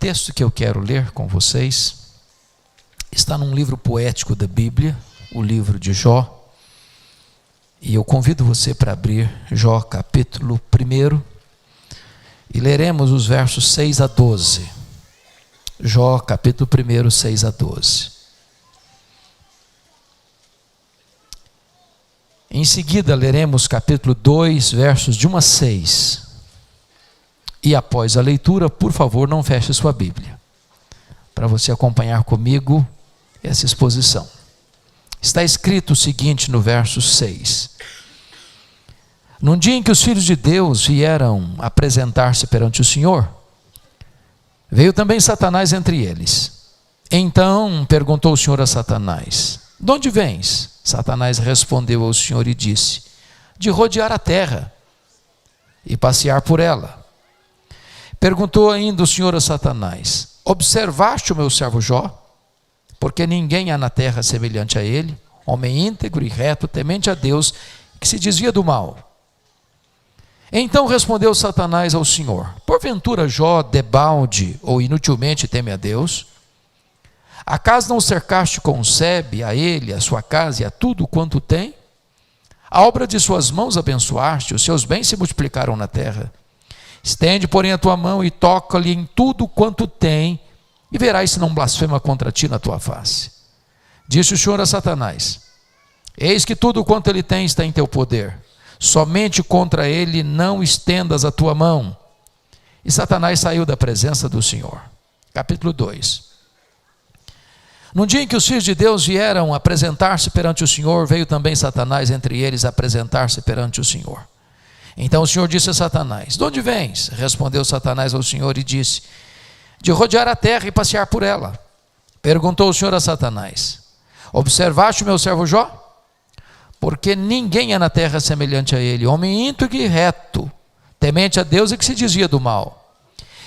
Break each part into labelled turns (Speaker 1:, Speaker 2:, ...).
Speaker 1: texto que eu quero ler com vocês está num livro poético da Bíblia, o livro de Jó. E eu convido você para abrir Jó capítulo 1 e leremos os versos 6 a 12. Jó capítulo 1, 6 a 12. Em seguida leremos capítulo 2, versos de 1 a 6. E após a leitura, por favor, não feche sua Bíblia, para você acompanhar comigo essa exposição. Está escrito o seguinte no verso 6. Num dia em que os filhos de Deus vieram apresentar-se perante o Senhor, veio também Satanás entre eles. Então perguntou o Senhor a Satanás: de onde vens? Satanás respondeu ao Senhor e disse: de rodear a terra e passear por ela. Perguntou ainda o Senhor a Satanás: observaste o meu servo Jó? Porque ninguém há na terra semelhante a ele, homem íntegro e reto, temente a Deus, que se desvia do mal. Então respondeu Satanás ao Senhor: porventura Jó debalde ou inutilmente teme a Deus? Acaso não cercaste com sebe a ele, a sua casa e a tudo quanto tem? A obra de suas mãos abençoaste, os seus bens se multiplicaram na terra. Estende, porém, a tua mão e toca-lhe em tudo quanto tem, e verás se não blasfema contra ti na tua face. Disse o Senhor a Satanás: eis que tudo quanto ele tem está em teu poder, somente contra ele não estendas a tua mão. E Satanás saiu da presença do Senhor. Capítulo 2. No dia em que os filhos de Deus vieram apresentar-se perante o Senhor, veio também Satanás entre eles apresentar-se perante o Senhor. Então o Senhor disse a Satanás: de onde vens? Respondeu Satanás ao Senhor e disse: de rodear a terra e passear por ela. Perguntou o Senhor a Satanás: observaste o meu servo Jó? Porque ninguém há na terra semelhante a ele, homem íntegro e reto, temente a Deus e que se desvia do mal.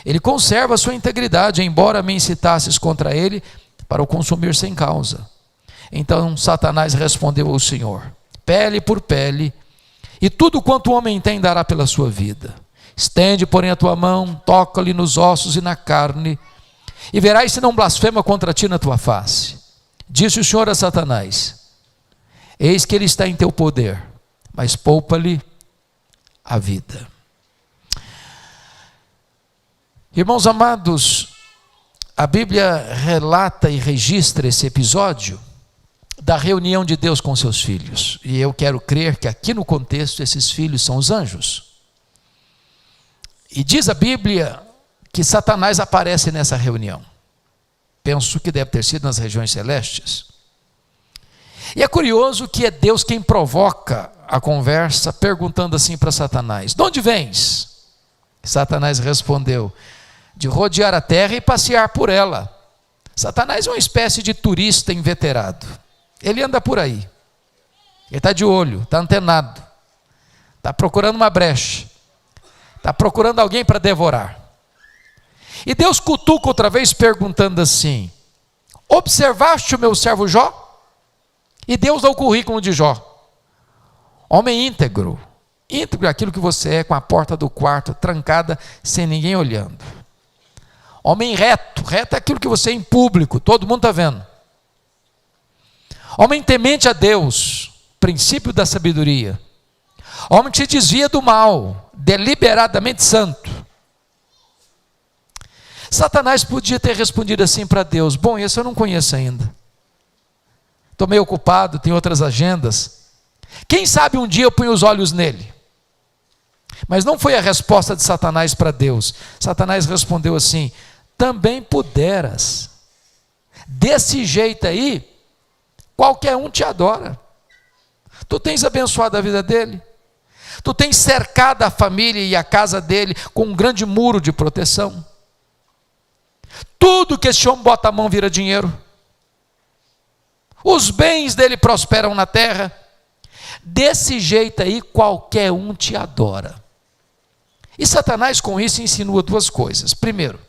Speaker 1: Ele conserva a sua integridade, embora me incitasses contra ele para o consumir sem causa. Então Satanás respondeu ao Senhor: pele por pele, e tudo quanto o homem tem dará pela sua vida. Estende, porém, a tua mão, toca-lhe nos ossos e na carne, e verás se não blasfema contra ti na tua face. Disse o Senhor a Satanás: eis que ele está em teu poder, mas poupa-lhe a vida. Irmãos amados, a Bíblia relata e registra esse episódio da reunião de Deus com seus filhos. E eu quero crer que aqui no contexto esses filhos são os anjos. E diz a Bíblia que Satanás aparece nessa reunião. Penso que deve ter sido nas regiões celestes. E é curioso que é Deus quem provoca a conversa, perguntando assim para Satanás: de onde vens? Satanás respondeu: de rodear a terra e passear por ela. Satanás é uma espécie de turista inveterado. Ele anda por aí, ele está de olho, está antenado, está procurando uma brecha, está procurando alguém para devorar. E Deus cutuca outra vez perguntando assim: observaste o meu servo Jó? E Deus dá o currículo de Jó: homem íntegro. Íntegro é aquilo que você é, com a porta do quarto trancada, sem ninguém olhando. Homem reto. Reto é aquilo que você é em público, todo mundo está vendo. Homem temente a Deus, princípio da sabedoria. Homem que se desvia do mal, deliberadamente santo. Satanás podia ter respondido assim para Deus: bom, esse eu não conheço ainda. Estou meio ocupado, tenho outras agendas. Quem sabe um dia eu ponho os olhos nele. Mas não foi a resposta de Satanás para Deus. Satanás respondeu assim: também puderas. Desse jeito aí, qualquer um te adora. Tu tens abençoado a vida dele. Tu tens cercado a família e a casa dele com um grande muro de proteção. Tudo que esse homem bota a mão vira dinheiro. Os bens dele prosperam na terra. Desse jeito aí, qualquer um te adora. E Satanás com isso insinua duas coisas. Primeiro,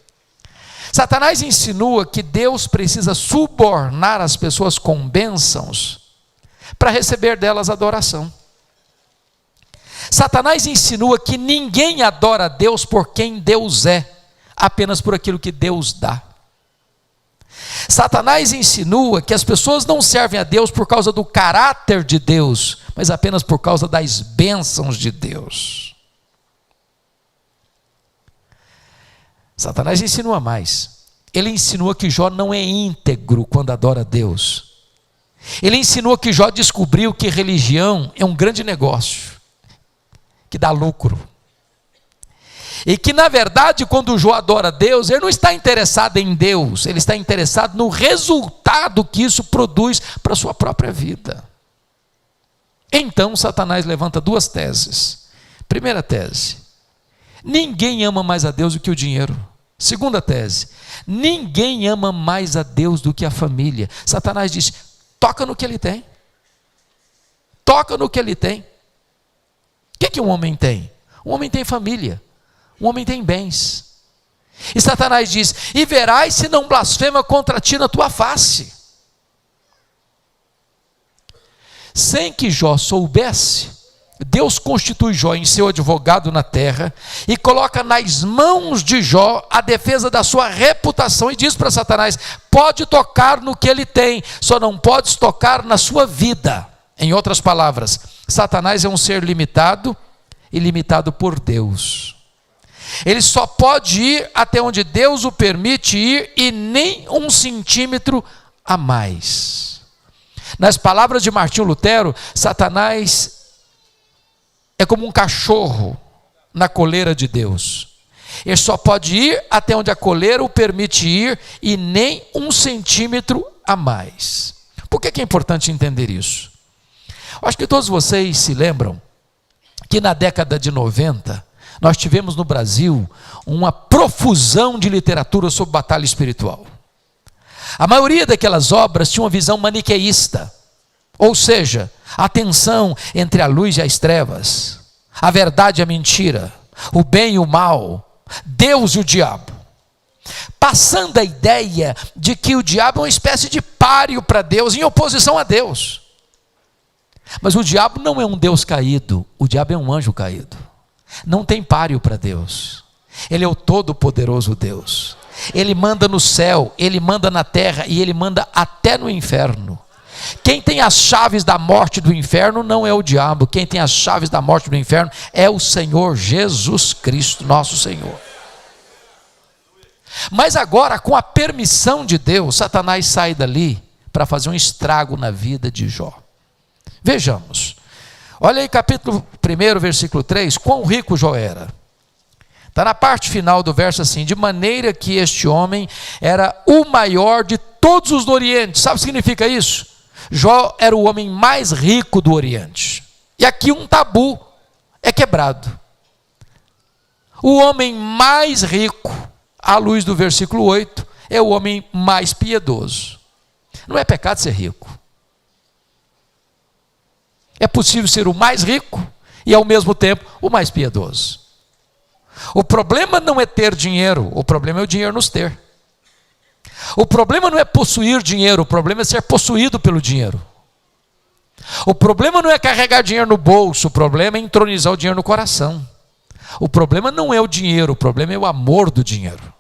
Speaker 1: Satanás insinua que Deus precisa subornar as pessoas com bênçãos para receber delas adoração. Satanás insinua que ninguém adora a Deus por quem Deus é. apenas por aquilo que Deus dá. Satanás insinua que as pessoas não servem a Deus por causa do caráter de Deus, mas apenas por causa das bênçãos de Deus. Satanás insinua mais. Ele insinua que Jó não é íntegro quando adora a Deus. Ele insinua que Jó descobriu que religião é um grande negócio, que dá lucro. E que na verdade quando Jó adora a Deus, ele não está interessado em Deus, ele está interessado no resultado que isso produz para a sua própria vida. Então Satanás levanta duas teses. Primeira tese: ninguém ama mais a Deus do que o dinheiro. Segunda tese: ninguém ama mais a Deus do que a família. Satanás diz: toca no que ele tem. Toca no que ele tem. O que um homem tem? Um homem tem família. Um homem tem bens. E Satanás diz: e verás se não blasfema contra ti na tua face. Sem que Jó soubesse, Deus constitui Jó em seu advogado na terra e coloca nas mãos de Jó a defesa da sua reputação e diz para Satanás: pode tocar no que ele tem, só não podes tocar na sua vida. Em outras palavras, Satanás é um ser limitado e limitado por Deus. Ele só pode ir até onde Deus o permite ir e nem 1 centímetro a mais. Nas palavras de Martinho Lutero, Satanás é como um cachorro na coleira de Deus. Ele só pode ir até onde a coleira o permite ir e nem 1 centímetro a mais. Por que é importante entender isso? Eu acho que todos vocês se lembram que na década de 90, nós tivemos no Brasil uma profusão de literatura sobre batalha espiritual. A maioria daquelas obras tinha uma visão maniqueísta, ou seja, a tensão entre a luz e as trevas, a verdade e a mentira, o bem e o mal, Deus e o diabo, passando a ideia de que o diabo é uma espécie de páreo para Deus, em oposição a Deus. Mas o diabo não é um Deus caído, o diabo é um anjo caído. Não tem páreo para Deus. Ele é o todo-poderoso Deus. Ele manda no céu, ele manda na terra e ele manda até no inferno. Quem tem as chaves da morte do inferno não é o diabo. Quem tem as chaves da morte do inferno é o Senhor Jesus Cristo, nosso Senhor. Mas agora, com a permissão de Deus, Satanás sai dali para fazer um estrago na vida de Jó. Vejamos. Olha aí capítulo 1, versículo 3, quão rico Jó era. Está na parte final do verso assim: de maneira que este homem era o maior de todos os do Oriente. Sabe o que significa isso? Jó era o homem mais rico do Oriente. E aqui um tabu é quebrado. O homem mais rico, à luz do versículo 8, é o homem mais piedoso. Não é pecado ser rico. É possível ser o mais rico e ao mesmo tempo o mais piedoso. O problema não é ter dinheiro, o problema é o dinheiro nos ter. O problema não é possuir dinheiro, o problema é ser possuído pelo dinheiro. O problema não é carregar dinheiro no bolso, o problema é entronizar o dinheiro no coração. O problema não é o dinheiro, o problema é o amor do dinheiro.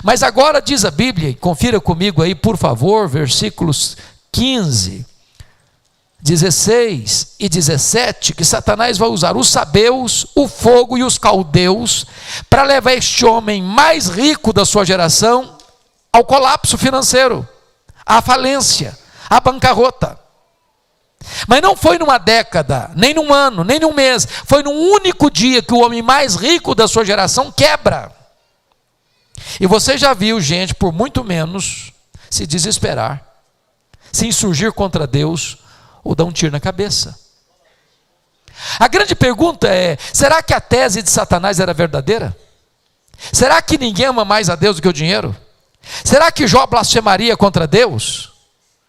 Speaker 1: Mas agora diz a Bíblia, e confira comigo aí por favor, versículos 15, 16 e 17, que Satanás vai usar os sabeus, o fogo e os caldeus para levar este homem mais rico da sua geração ao colapso financeiro, à falência, à bancarrota. Mas não foi numa década, nem num ano, nem num mês, foi num único dia que o homem mais rico da sua geração quebra. E você já viu gente por muito menos se desesperar, se insurgir contra Deus, ou dar um tiro na cabeça. A grande pergunta é: será que a tese de Satanás era verdadeira? Será que ninguém ama mais a Deus do que o dinheiro? Será que Jó blasfemaria contra Deus?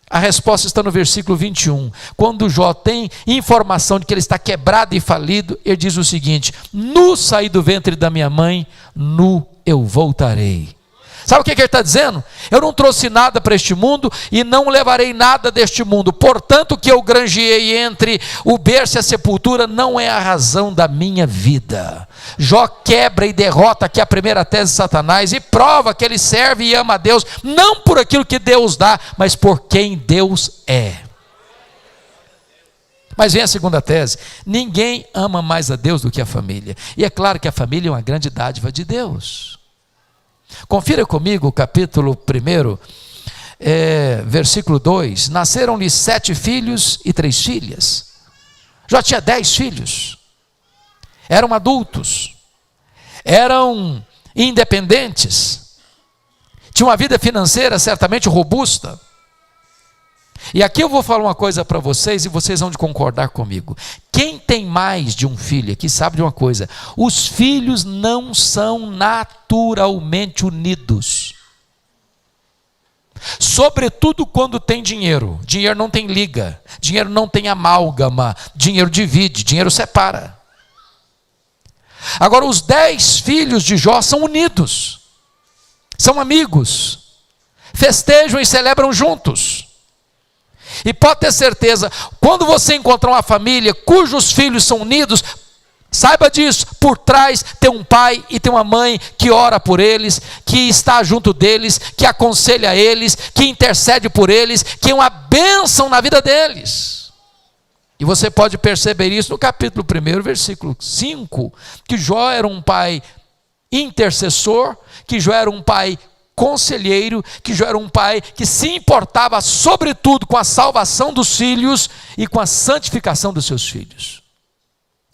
Speaker 1: A resposta está no versículo 21. Quando Jó tem informação de que ele está quebrado e falido, ele diz o seguinte: nu saí do ventre da minha mãe, nu eu voltarei. Sabe o que ele está dizendo? Eu não trouxe nada para este mundo e não levarei nada deste mundo. Portanto, o que eu granjeei entre o berço e a sepultura não é a razão da minha vida. Jó quebra e derrota aqui a primeira tese de Satanás e prova que ele serve e ama a Deus, não por aquilo que Deus dá, mas por quem Deus é. Mas vem a segunda tese: ninguém ama mais a Deus do que a família. E é claro que a família é uma grande dádiva de Deus. Confira comigo o capítulo 1, versículo 2. Nasceram-lhe 7 filhos e 3 filhas. Já tinha 10 filhos. Eram adultos. Eram independentes. Tinham uma vida financeira certamente robusta. E aqui eu vou falar uma coisa para vocês e vocês vão concordar comigo. Quem tem mais de um filho aqui sabe de uma coisa: os filhos não são naturalmente unidos. Sobretudo quando tem dinheiro. Dinheiro não tem liga, dinheiro não tem amálgama, dinheiro divide, dinheiro separa. Agora, os 10 filhos de Jó são unidos, são amigos, festejam e celebram juntos. E pode ter certeza, quando você encontrar uma família cujos filhos são unidos, saiba disso: por trás tem um pai e tem uma mãe que ora por eles, que está junto deles, que aconselha eles, que intercede por eles, que é uma bênção na vida deles. E você pode perceber isso no capítulo 1, versículo 5, que Jó era um pai intercessor, que Jó era um pai conselheiro, que Jó era um pai que se importava sobretudo com a salvação dos filhos e com a santificação dos seus filhos.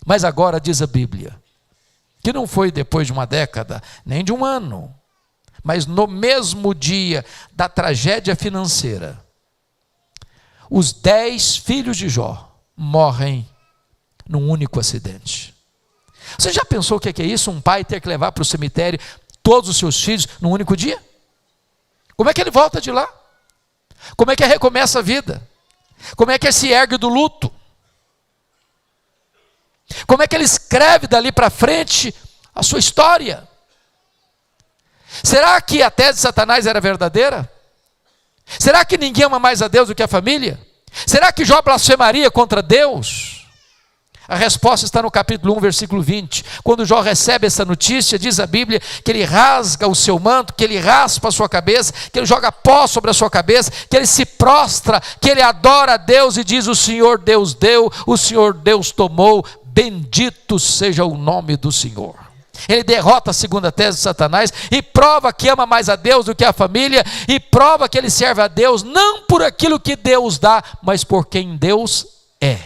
Speaker 1: Mas agora diz a Bíblia, que não foi depois de uma década, nem de um ano, mas no mesmo dia da tragédia financeira, os 10 filhos de Jó morrem num único acidente. Você já pensou o que é isso? Um pai ter que levar para o cemitério todos os seus filhos num único dia? Como é que ele volta de lá? Como é que recomeça a vida? Como é que ele se ergue do luto? Como é que ele escreve dali para frente a sua história? Será que a tese de Satanás era verdadeira? Será que ninguém ama mais a Deus do que a família? Será que Jó blasfemaria contra Deus? A resposta está no capítulo 1, versículo 20. Quando Jó recebe essa notícia, diz a Bíblia que ele rasga o seu manto, que ele raspa a sua cabeça, que ele joga pó sobre a sua cabeça, que ele se prostra, que ele adora a Deus e diz: o Senhor Deus deu, o Senhor Deus tomou, bendito seja o nome do Senhor. Ele derrota a segunda tese de Satanás e prova que ama mais a Deus do que a família, e prova que ele serve a Deus não por aquilo que Deus dá, mas por quem Deus é.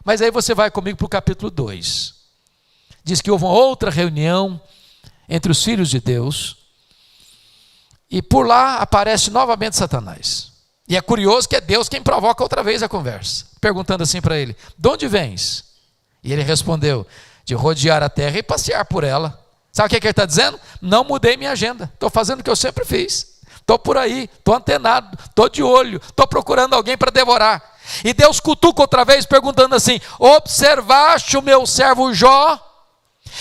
Speaker 1: Mas aí você vai comigo para o capítulo 2. Diz que houve uma outra reunião entre os filhos de Deus, e por lá aparece novamente Satanás. E é curioso que é Deus quem provoca outra vez a conversa, perguntando assim para ele: de onde vens? E ele respondeu: de rodear a terra e passear por ela. Sabe o que ele está dizendo? Não mudei minha agenda, estou fazendo o que eu sempre fiz. Estou por aí, estou antenado, estou de olho, estou procurando alguém para devorar. E Deus cutuca outra vez perguntando assim: observaste o meu servo Jó?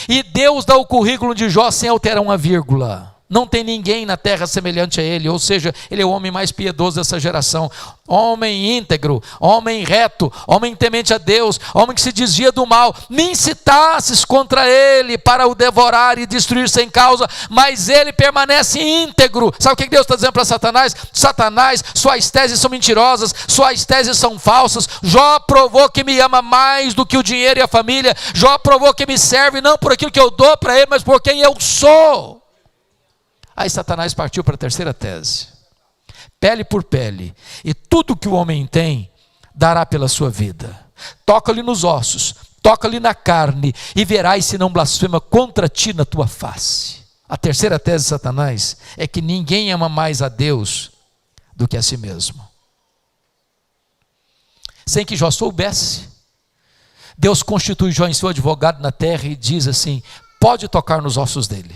Speaker 1: E Deus dá o currículo de Jó sem alterar uma vírgula. Não tem ninguém na terra semelhante a ele, ou seja, ele é o homem mais piedoso dessa geração. Homem íntegro, homem reto, homem temente a Deus, homem que se desvia do mal. Me incitasses contra ele para o devorar e destruir sem causa, mas ele permanece íntegro. Sabe o que Deus está dizendo para Satanás? Satanás, suas teses são mentirosas, suas teses são falsas. Jó provou que me ama mais do que o dinheiro e a família. Jó provou que me serve não por aquilo que eu dou para ele, mas por quem eu sou. Aí Satanás partiu para a terceira tese: pele por pele, e tudo que o homem tem, dará pela sua vida. Toca-lhe nos ossos, toca-lhe na carne, e verás se não blasfema contra ti na tua face. A terceira tese de Satanás é que ninguém ama mais a Deus do que a si mesmo. Sem que Jó soubesse, Deus constitui Jó em seu advogado na terra e diz assim: pode tocar nos ossos dele,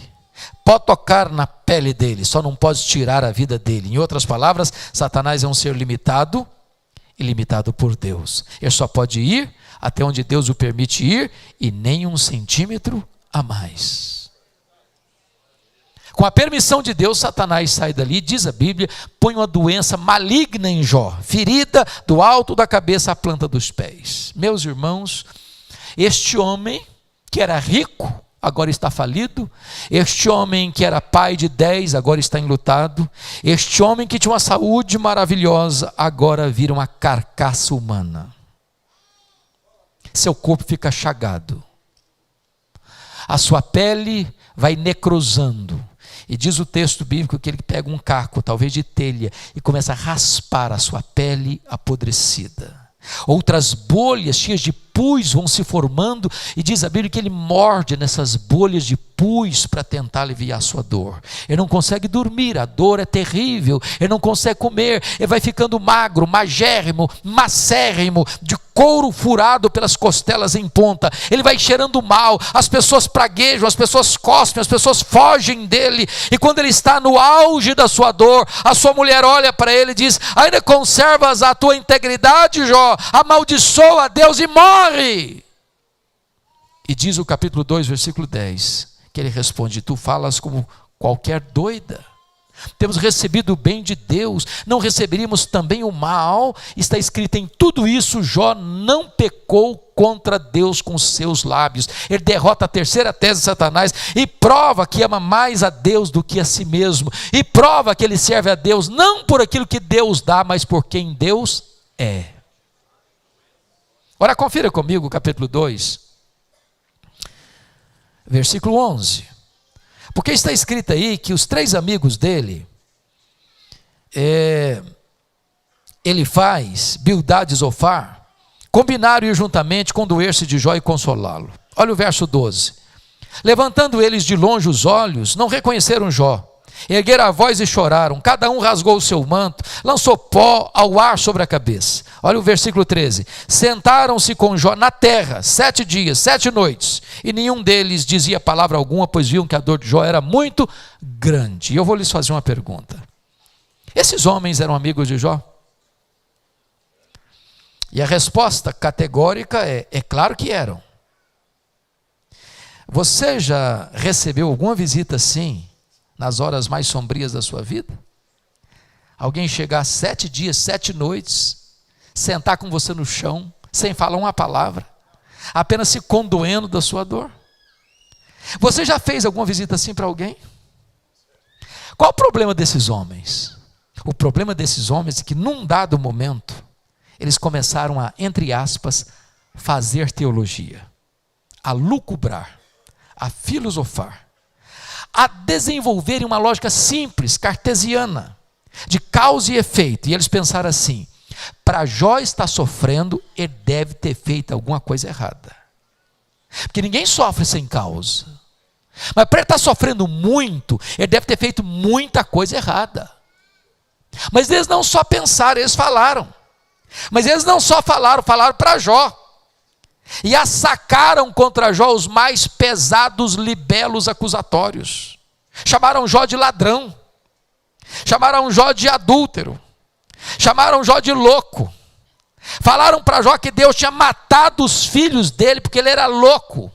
Speaker 1: pode tocar na pele dele, só não pode tirar a vida dele. Em outras palavras, Satanás é um ser limitado e limitado por Deus. Ele só pode ir até onde Deus o permite ir, e nem 1 centímetro a mais. Com a permissão de Deus, Satanás sai dali, diz a Bíblia, põe uma doença maligna em Jó, ferida do alto da cabeça à planta dos pés. Meus irmãos, este homem que era rico, agora está falido. Este homem que era pai de 10, agora está enlutado. Este homem que tinha uma saúde maravilhosa, agora vira uma carcaça humana. Seu corpo fica chagado. A sua pele vai necrosando. E diz o texto bíblico que ele pega um caco, talvez de telha, e começa a raspar a sua pele apodrecida. Outras bolhas cheias de pus vão se formando, e diz a Bíblia que ele morde nessas bolhas de pus para tentar aliviar a sua dor. Ele não consegue dormir, a dor é terrível, ele não consegue comer, ele vai ficando magro, magérrimo, macérrimo, de couro furado pelas costelas em ponta, ele vai cheirando mal, as pessoas praguejam, as pessoas cospem, as pessoas fogem dele, e quando ele está no auge da sua dor, a sua mulher olha para ele e diz: ainda conservas a tua integridade, Jó? Amaldiçoa a Deus e morre. E diz o capítulo 2, versículo 10, que ele responde: tu falas como qualquer doida. Temos recebido o bem de Deus, não receberíamos também o mal? Está escrito: em tudo isso Jó não pecou contra Deus com seus lábios. Ele derrota a terceira tese de Satanás e prova que ama mais a Deus do que a si mesmo, e prova que ele serve a Deus não por aquilo que Deus dá, mas por quem Deus é. Ora, confira comigo o capítulo 2, versículo 11. Porque está escrito aí que os 3 amigos dele, Elifaz, Bildade e Zofar, combinaram ir juntamente condoer-se de Jó e consolá-lo. Olha o verso 12. Levantando eles de longe os olhos, não reconheceram Jó. Ergueram a voz e choraram, cada um rasgou o seu manto, lançou pó ao ar sobre a cabeça. Olha o versículo 13. Sentaram-se com Jó na terra 7 dias, 7 noites, e nenhum deles dizia palavra alguma, pois viam que a dor de Jó era muito grande. E eu vou lhes fazer uma pergunta: esses homens eram amigos de Jó? E a resposta categórica é claro que eram. Você já recebeu alguma visita assim, nas horas mais sombrias da sua vida? Alguém chegar 7 dias, 7 noites, sentar com você no chão, sem falar uma palavra, apenas se condoendo da sua dor? Você já fez alguma visita assim para alguém? Qual o problema desses homens? O problema desses homens é que num dado momento, eles começaram a, entre aspas, fazer teologia, a lucubrar, a filosofar, a desenvolverem uma lógica simples, cartesiana, de causa e efeito. E eles pensaram assim: para Jó estar sofrendo, ele deve ter feito alguma coisa errada, porque ninguém sofre sem causa. Mas para ele estar sofrendo muito, ele deve ter feito muita coisa errada. Mas eles não só pensaram, eles falaram. Mas eles não só falaram para Jó. E assacaram contra Jó os mais pesados libelos acusatórios. Chamaram Jó de ladrão, chamaram Jó de adúltero, chamaram Jó de louco. Falaram para Jó que Deus tinha matado os filhos dele porque ele era louco.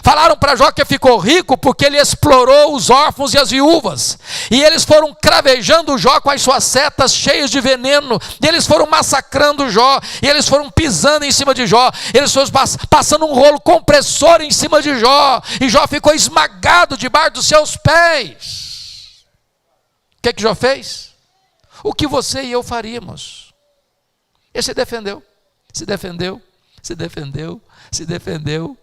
Speaker 1: Falaram para Jó que ficou rico porque ele explorou os órfãos e as viúvas. E eles foram cravejando Jó com as suas setas cheias de veneno. E eles foram massacrando Jó. E eles foram pisando em cima de Jó. Eles foram passando um rolo compressor em cima de Jó. E Jó ficou esmagado debaixo dos seus pés. O que Jó fez? O que você e eu faríamos. Ele se defendeu, se defendeu, se defendeu, se defendeu.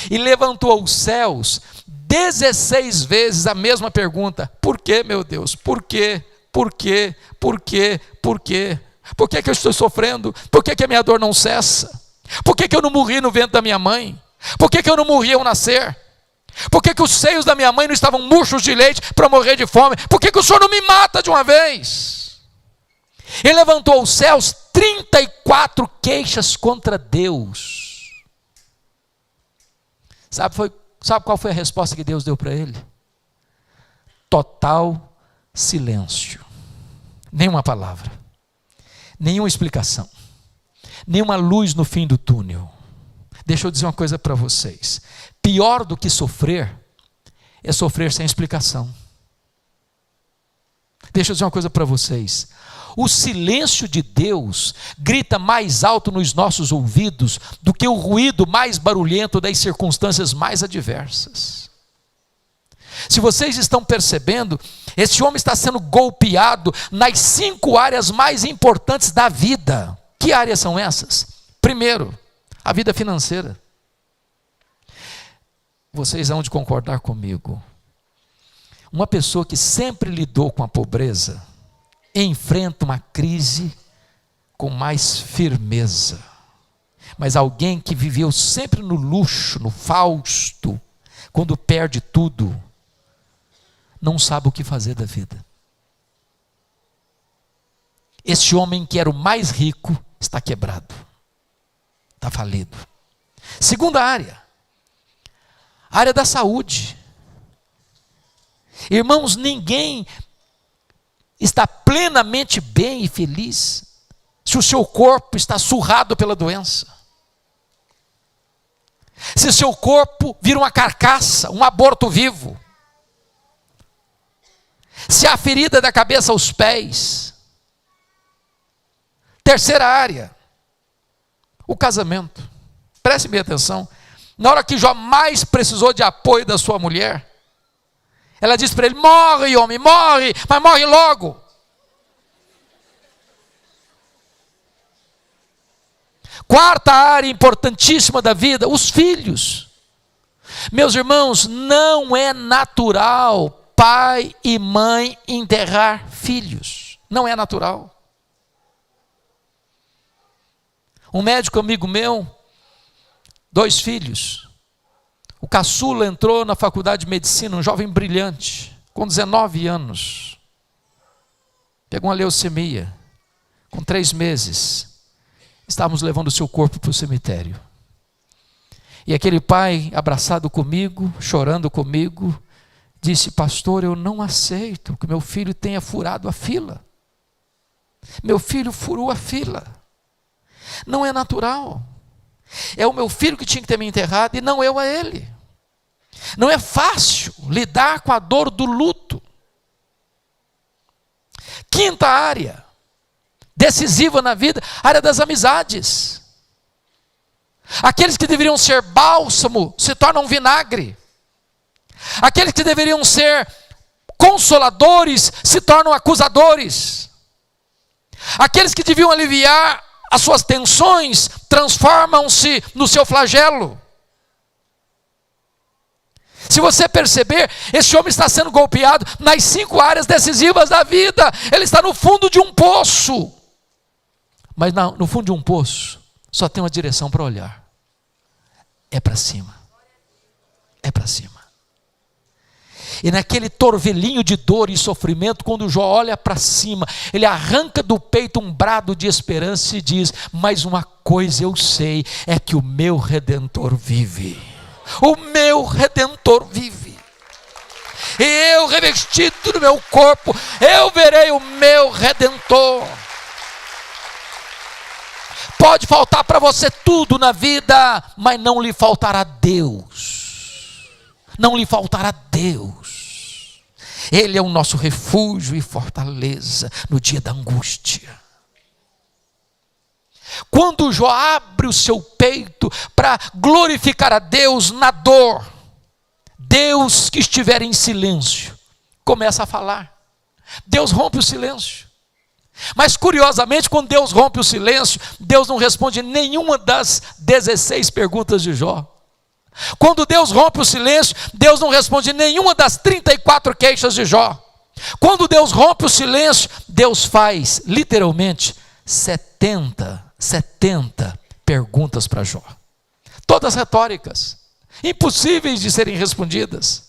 Speaker 1: E levantou aos céus 16 vezes a mesma pergunta: por que, meu Deus? Por quê? Por quê? Por quê? Por quê? Por que eu estou sofrendo? Por que a minha dor não cessa? Por que eu não morri no ventre da minha mãe? Por que eu não morri ao nascer? Por que os seios da minha mãe não estavam murchos de leite para morrer de fome? Por que o Senhor não me mata de uma vez? Ele levantou aos céus 34 queixas contra Deus. Sabe qual foi a resposta que Deus deu para ele? Total silêncio. Nenhuma palavra, nenhuma explicação, nenhuma luz no fim do túnel. Deixa eu dizer uma coisa para vocês: pior do que sofrer é sofrer sem explicação. Deixa eu dizer uma coisa para vocês. O silêncio de Deus grita mais alto nos nossos ouvidos do que o ruído mais barulhento das circunstâncias mais adversas. Se vocês estão percebendo, esse homem está sendo golpeado nas 5 áreas mais importantes da vida. Que áreas são essas? Primeiro, a vida financeira. Vocês hão de concordar comigo. Uma pessoa que sempre lidou com a pobreza enfrenta uma crise com mais firmeza. Mas alguém que viveu sempre no luxo, no fausto, quando perde tudo, não sabe o que fazer da vida. Esse homem que era o mais rico está quebrado, está falido. Segunda área, a área da saúde. Irmãos, ninguém está plenamente bem e feliz se o seu corpo está surrado pela doença. Se o seu corpo vira uma carcaça, um aborto vivo. Se há ferida da cabeça aos pés. Terceira área, o casamento. Preste bem atenção. Na hora que Jó mais precisou de apoio da sua mulher, ela disse para ele: morre, homem, morre, mas morre logo. Quarta área importantíssima da vida, os filhos. Meus irmãos, não é natural pai e mãe enterrar filhos. Não é natural. Um médico amigo meu, 2 filhos. O caçula entrou na faculdade de medicina, um jovem brilhante, com 19 anos. Pegou uma leucemia. Com 3 meses, estávamos levando o seu corpo para o cemitério. E aquele pai, abraçado comigo, chorando comigo, disse: pastor, eu não aceito que meu filho tenha furado a fila. Meu filho furou a fila. Não é natural. É o meu filho que tinha que ter me enterrado e não eu a ele. Não é fácil lidar com a dor do luto. Quinta área, decisiva na vida, a área das amizades. Aqueles que deveriam ser bálsamo se tornam vinagre. Aqueles que deveriam ser consoladores se tornam acusadores. Aqueles que deviam aliviar as suas tensões transformam-se no seu flagelo. Se você perceber, esse homem está sendo golpeado nas 5 áreas decisivas da vida. Ele está no fundo de um poço. Mas no fundo de um poço só tem uma direção para olhar. É para cima. É para cima. E naquele torvelinho de dor e sofrimento, quando Jó olha para cima, ele arranca do peito um brado de esperança e diz: mas uma coisa eu sei, é que o meu Redentor vive. O meu Redentor vive. E eu, revestido no meu corpo, eu verei o meu Redentor. Pode faltar para você tudo na vida, mas não lhe faltará Deus. Não lhe faltará Deus. Ele é o nosso refúgio e fortaleza no dia da angústia. Quando Jó abre o seu peito para glorificar a Deus na dor, Deus que estiver em silêncio começa a falar. Deus rompe o silêncio. Mas curiosamente, quando Deus rompe o silêncio, Deus não responde nenhuma das 16 perguntas de Jó. Quando Deus rompe o silêncio, Deus não responde nenhuma das 34 queixas de Jó. Quando Deus rompe o silêncio, Deus faz literalmente 70 perguntas para Jó. Todas retóricas, impossíveis de serem respondidas.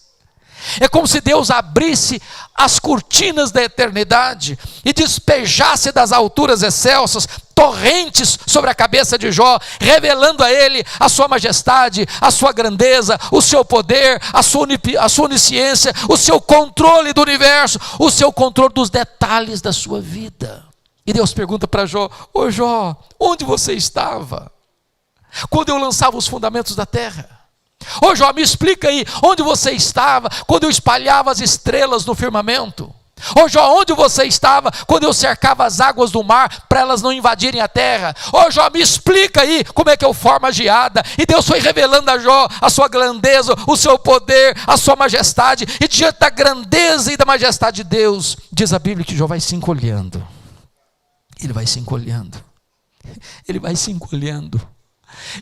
Speaker 1: É como se Deus abrisse as cortinas da eternidade e despejasse das alturas excelsas torrentes sobre a cabeça de Jó, revelando a ele a sua majestade, a sua grandeza, o seu poder, a sua onisciência, o seu controle do universo, o seu controle dos detalhes da sua vida. E Deus pergunta para Jó: ô Jó, onde você estava quando eu lançava os fundamentos da terra? Ô Jó, me explica aí, onde você estava quando eu espalhava as estrelas no firmamento? Ô Jó, onde você estava quando eu cercava as águas do mar para elas não invadirem a terra? Ô Jó, me explica aí como é que eu formo a geada. E Deus foi revelando a Jó a sua grandeza, o seu poder, a sua majestade. E diante da grandeza e da majestade de Deus, diz a Bíblia que Jó vai se encolhendo. Ele vai se encolhendo. Ele vai se encolhendo.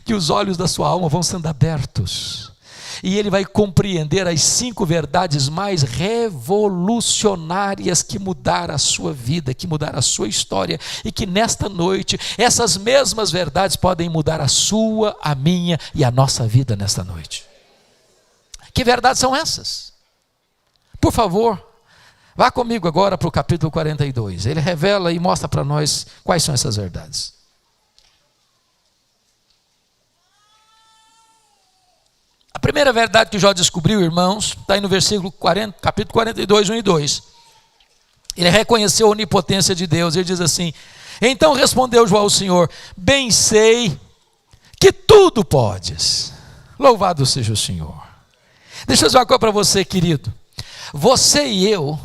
Speaker 1: Que os olhos da sua alma vão sendo abertos. E ele vai compreender as 5 verdades mais revolucionárias que mudaram a sua vida, que mudaram a sua história, e que nesta noite, essas mesmas verdades podem mudar a sua, a minha e a nossa vida nesta noite. Que verdades são essas? Por favor, vá comigo agora para o capítulo 42. Ele revela e mostra para nós quais são essas verdades. A primeira verdade que Jó descobriu, irmãos, está aí no versículo 40, capítulo 42, 1 e 2. Ele reconheceu a onipotência de Deus. Ele diz assim: então respondeu Jó ao Senhor: bem sei que tudo podes. Louvado seja o Senhor. Deixa eu dizer uma coisa para você, querido. Você e eu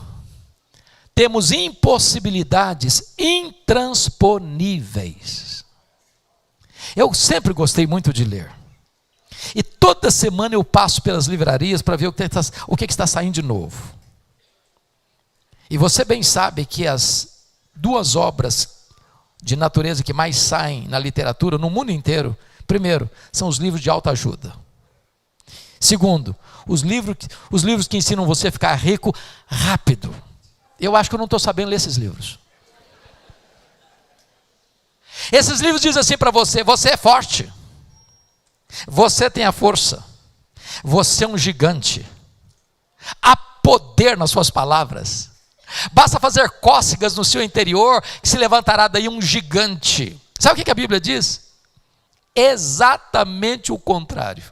Speaker 1: temos impossibilidades intransponíveis. Eu sempre gostei muito de ler. E toda semana eu passo pelas livrarias para ver o que está saindo de novo. E você bem sabe que as 2 obras de natureza que mais saem na literatura no mundo inteiro, primeiro, são os livros de autoajuda. Segundo, os livros que ensinam você a ficar rico rápido. Eu acho que eu não estou sabendo ler esses livros. Esses livros dizem assim para você: você é forte. Você tem a força, você é um gigante, há poder nas suas palavras, basta fazer cócegas no seu interior, que se levantará daí um gigante. Sabe o que a Bíblia diz? Exatamente o contrário.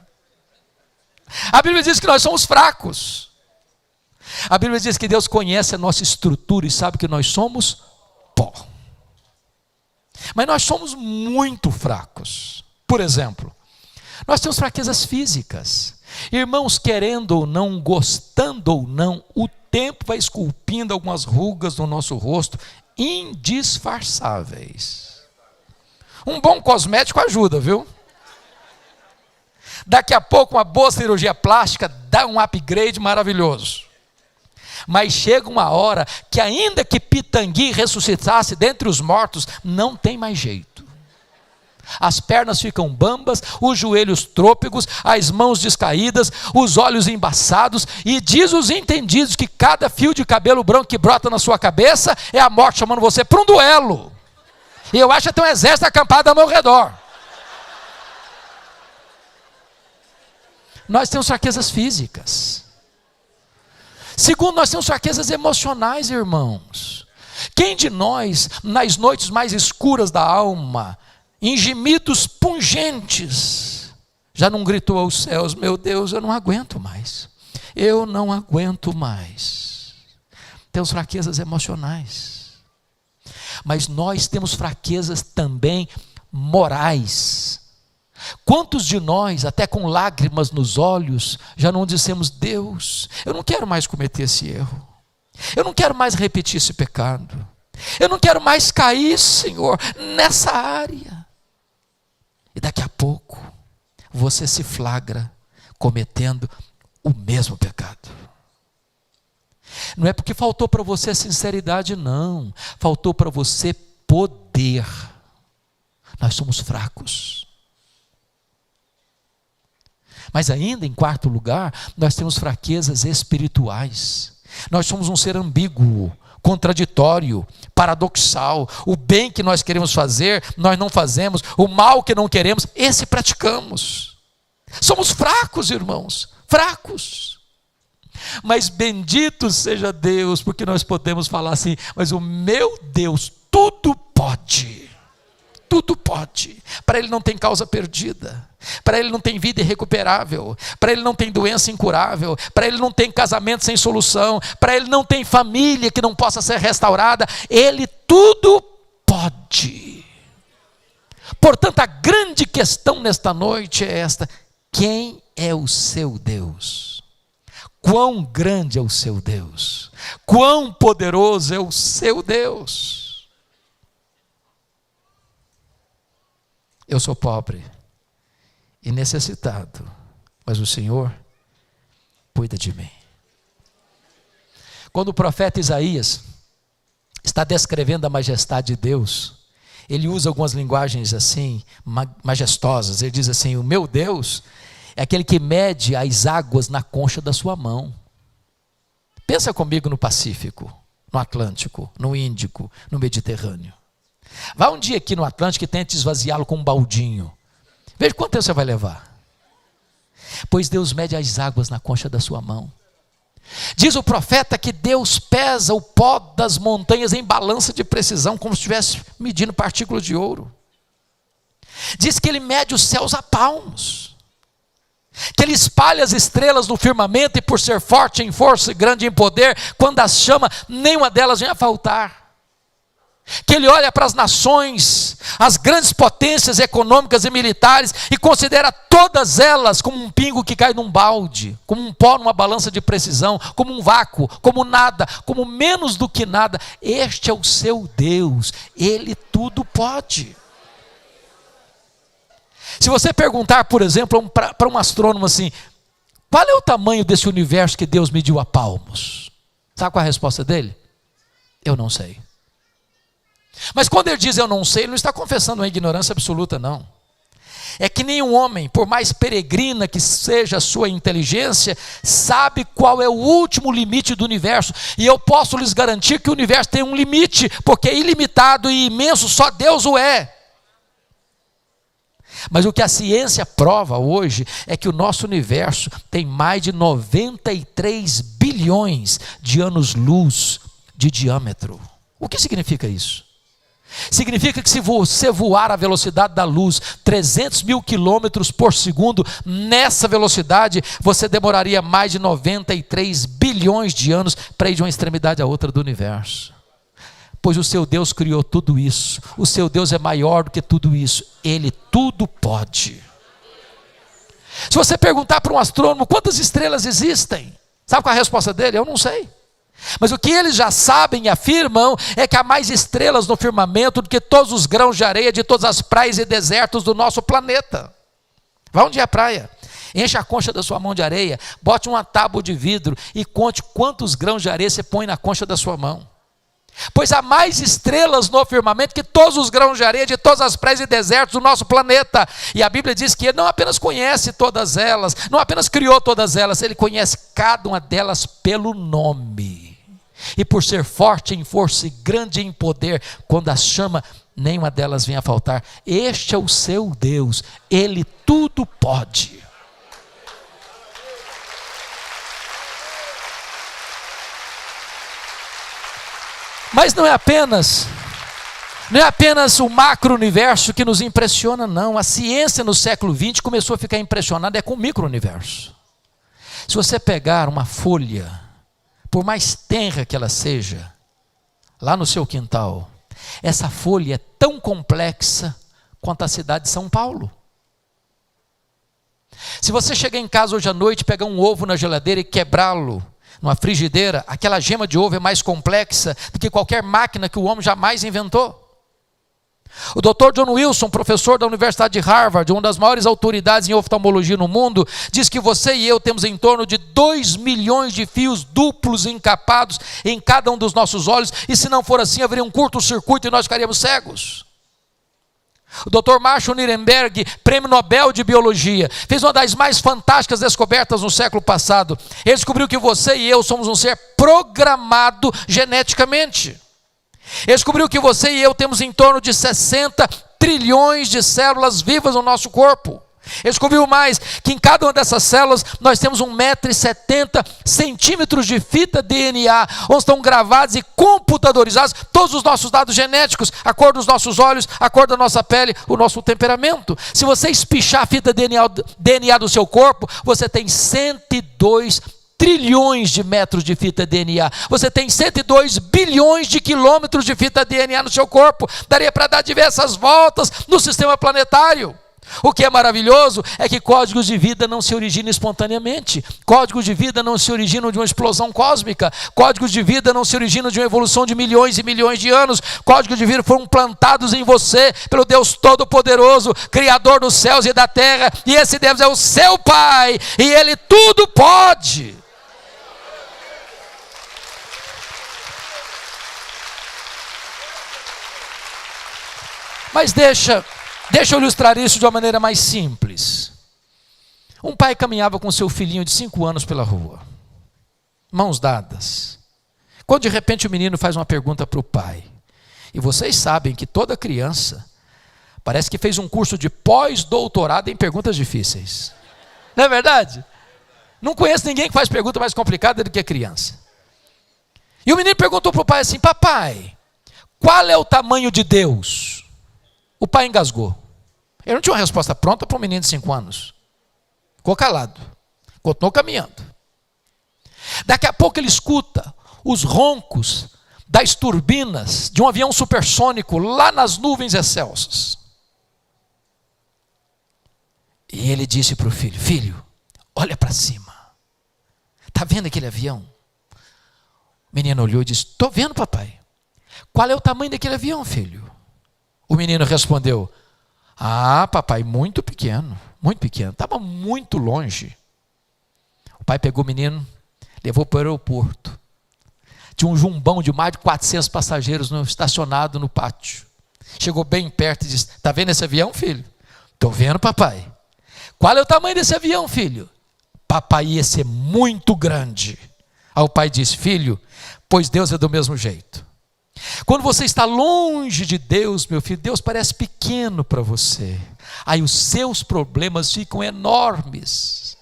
Speaker 1: A Bíblia diz que nós somos fracos. A Bíblia diz que Deus conhece a nossa estrutura e sabe que nós somos pó. Mas nós somos muito fracos. Por exemplo, nós temos fraquezas físicas. Irmãos, querendo ou não, gostando ou não, o tempo vai esculpindo algumas rugas no nosso rosto, indisfarçáveis. Um bom cosmético ajuda, viu? Daqui a pouco uma boa cirurgia plástica dá um upgrade maravilhoso. Mas chega uma hora que ainda que Pitangui ressuscitasse dentre os mortos, não tem mais jeito. As pernas ficam bambas, os joelhos trôpegos, as mãos descaídas, os olhos embaçados, e diz os entendidos que cada fio de cabelo branco que brota na sua cabeça é a morte chamando você para um duelo. E eu acho que tem um exército acampado ao meu redor. Nós temos fraquezas físicas. Segundo, nós temos fraquezas emocionais, irmãos. Quem de nós, nas noites mais escuras da alma, em gemidos pungentes, já não gritou aos céus: meu Deus, eu não aguento mais, eu não aguento mais? Temos fraquezas emocionais, mas nós temos fraquezas também morais. Quantos de nós, até com lágrimas nos olhos, já não dissemos: Deus, eu não quero mais cometer esse erro, eu não quero mais repetir esse pecado, eu não quero mais cair, Senhor, nessa área. E daqui a pouco, você se flagra cometendo o mesmo pecado. Não é porque faltou para você sinceridade, não. Faltou para você poder. Nós somos fracos. Mas ainda, em quarto lugar, nós temos fraquezas espirituais. Nós somos um ser ambíguo, contraditório, paradoxal. O bem que nós queremos fazer, nós não fazemos. O mal que não queremos, esse praticamos. Somos fracos, irmãos, fracos. Mas bendito seja Deus, porque nós podemos falar assim: mas o meu Deus tudo pode. Tudo pode. Para Ele não tem causa perdida. Para Ele não tem vida irrecuperável. Para Ele não tem doença incurável. Para Ele não tem casamento sem solução. Para Ele não tem família que não possa ser restaurada. Ele tudo pode. Portanto, a grande questão nesta noite é esta: Quem é o seu Deus? Quão grande é o seu Deus? Quão poderoso é o seu Deus? Eu sou pobre e necessitado, mas o Senhor cuida de mim. Quando o profeta Isaías está descrevendo a majestade de Deus, ele usa algumas linguagens assim, majestosas. Ele diz assim: o meu Deus é aquele que mede as águas na concha da sua mão. Pensa comigo no Pacífico, no Atlântico, no Índico, no Mediterrâneo. Vá um dia aqui no Atlântico e tente esvaziá-lo com um baldinho. Veja quanto tempo você vai levar. Pois Deus mede as águas na concha da sua mão. Diz o profeta que Deus pesa o pó das montanhas em balança de precisão, como se estivesse medindo partículas de ouro. Diz que ele mede os céus a palmos, que ele espalha as estrelas no firmamento, e por ser forte em força e grande em poder, quando as chama, nenhuma delas vem a faltar. Que ele olha para as nações, as grandes potências econômicas e militares, e considera todas elas como um pingo que cai num balde, como um pó numa balança de precisão, como um vácuo, como nada, como menos do que nada. Este é o seu Deus, ele tudo pode. Se você perguntar, por exemplo, para um astrônomo assim: qual é o tamanho desse universo que Deus mediu a palmos? Sabe qual é a resposta dele? Eu não sei. Mas quando ele diz eu não sei, ele não está confessando uma ignorância absoluta, não. É que nenhum homem, por mais peregrina que seja a sua inteligência, sabe qual é o último limite do universo. E eu posso lhes garantir que o universo tem um limite, porque é ilimitado e imenso, só Deus o é. Mas o que a ciência prova hoje é que o nosso universo tem mais de 93 bilhões de anos-luz de diâmetro. O que significa isso? Significa que se você voar à velocidade da luz, 300 mil quilômetros por segundo, nessa velocidade, você demoraria mais de 93 bilhões de anos para ir de uma extremidade à outra do universo. Pois o seu Deus criou tudo isso, o seu Deus é maior do que tudo isso, ele tudo pode. Se você perguntar para um astrônomo quantas estrelas existem, sabe qual é a resposta dele? Eu não sei. Mas o que eles já sabem e afirmam é que há mais estrelas no firmamento do que todos os grãos de areia de todas as praias e desertos do nosso planeta. Vá um dia à praia, enche a concha da sua mão de areia, bote uma tábua de vidro e conte quantos grãos de areia você põe na concha da sua mão. Pois há mais estrelas no firmamento que todos os grãos de areia de todas as praias e desertos do nosso planeta. E a Bíblia diz que ele não apenas conhece todas elas, não apenas criou todas elas, ele conhece cada uma delas pelo nome. E por ser forte em força e grande em poder, quando as chama, nenhuma delas vem a faltar. Este é o seu Deus, ele tudo pode. Mas não é apenas o macro-universo que nos impressiona, não. A ciência no século XX começou a ficar impressionada com o micro-universo. Se você pegar uma folha, por mais tenra que ela seja, lá no seu quintal, essa folha é tão complexa quanto a cidade de São Paulo. Se você chegar em casa hoje à noite, pegar um ovo na geladeira e quebrá-lo numa frigideira, aquela gema de ovo é mais complexa do que qualquer máquina que o homem jamais inventou. O Dr. John Wilson, professor da Universidade de Harvard, uma das maiores autoridades em oftalmologia no mundo, diz que você e eu temos em torno de 2 milhões de fios duplos encapados em cada um dos nossos olhos, e se não for assim, haveria um curto-circuito e nós ficaríamos cegos. O Dr. Marshall Nirenberg, prêmio Nobel de Biologia, fez uma das mais fantásticas descobertas no século passado. Ele descobriu que você e eu somos um ser programado geneticamente. Ele descobriu que você e eu temos em torno de 60 trilhões de células vivas no nosso corpo. Ele descobriu mais, que em cada uma dessas células nós temos 1,70 m de fita DNA, onde estão gravados e computadorizados todos os nossos dados genéticos, a cor dos nossos olhos, a cor da nossa pele, o nosso temperamento. Se você espichar a fita DNA do seu corpo, você tem 102 trilhões de metros de fita DNA. Você tem 102 bilhões de quilômetros de fita DNA no seu corpo. Daria para dar diversas voltas no sistema planetário. O que é maravilhoso é que códigos de vida não se originam espontaneamente. Códigos de vida não se originam de uma explosão cósmica. Códigos de vida não se originam de uma evolução de milhões e milhões de anos. Códigos de vida foram plantados em você pelo Deus Todo-Poderoso, Criador dos céus e da terra. E esse Deus é o seu Pai. E Ele tudo pode. Mas deixa eu ilustrar isso de uma maneira mais simples. Um pai caminhava com seu filhinho de 5 anos pela rua, mãos dadas, quando de repente o menino faz uma pergunta para o pai. E vocês sabem que toda criança parece que fez um curso de pós-doutorado em perguntas difíceis. Não é verdade? Não conheço ninguém que faz pergunta mais complicada do que a criança. E o menino perguntou para o pai assim: papai, qual é o tamanho de Deus? O pai engasgou. Ele não tinha uma resposta pronta para um menino de 5 anos. Ficou calado. Continuou caminhando. Daqui a pouco ele escuta os roncos das turbinas de um avião supersônico lá nas nuvens excelsas. E ele disse para o filho: filho, olha para cima. Está vendo aquele avião? O menino olhou e disse: estou vendo, papai. Qual é o tamanho daquele avião, filho? O menino respondeu: ah, papai, muito pequeno, estava muito longe. O pai pegou o menino, levou para o aeroporto. Tinha um jumbão de mais de 400 passageiros estacionado no pátio. Chegou bem perto e disse: está vendo esse avião, filho? Estou vendo, papai. Qual é o tamanho desse avião, filho? Papai, ia ser muito grande. Aí o pai disse: filho, pois Deus é do mesmo jeito. Quando você está longe de Deus, meu filho, Deus parece pequeno para você. Aí os seus problemas ficam enormes.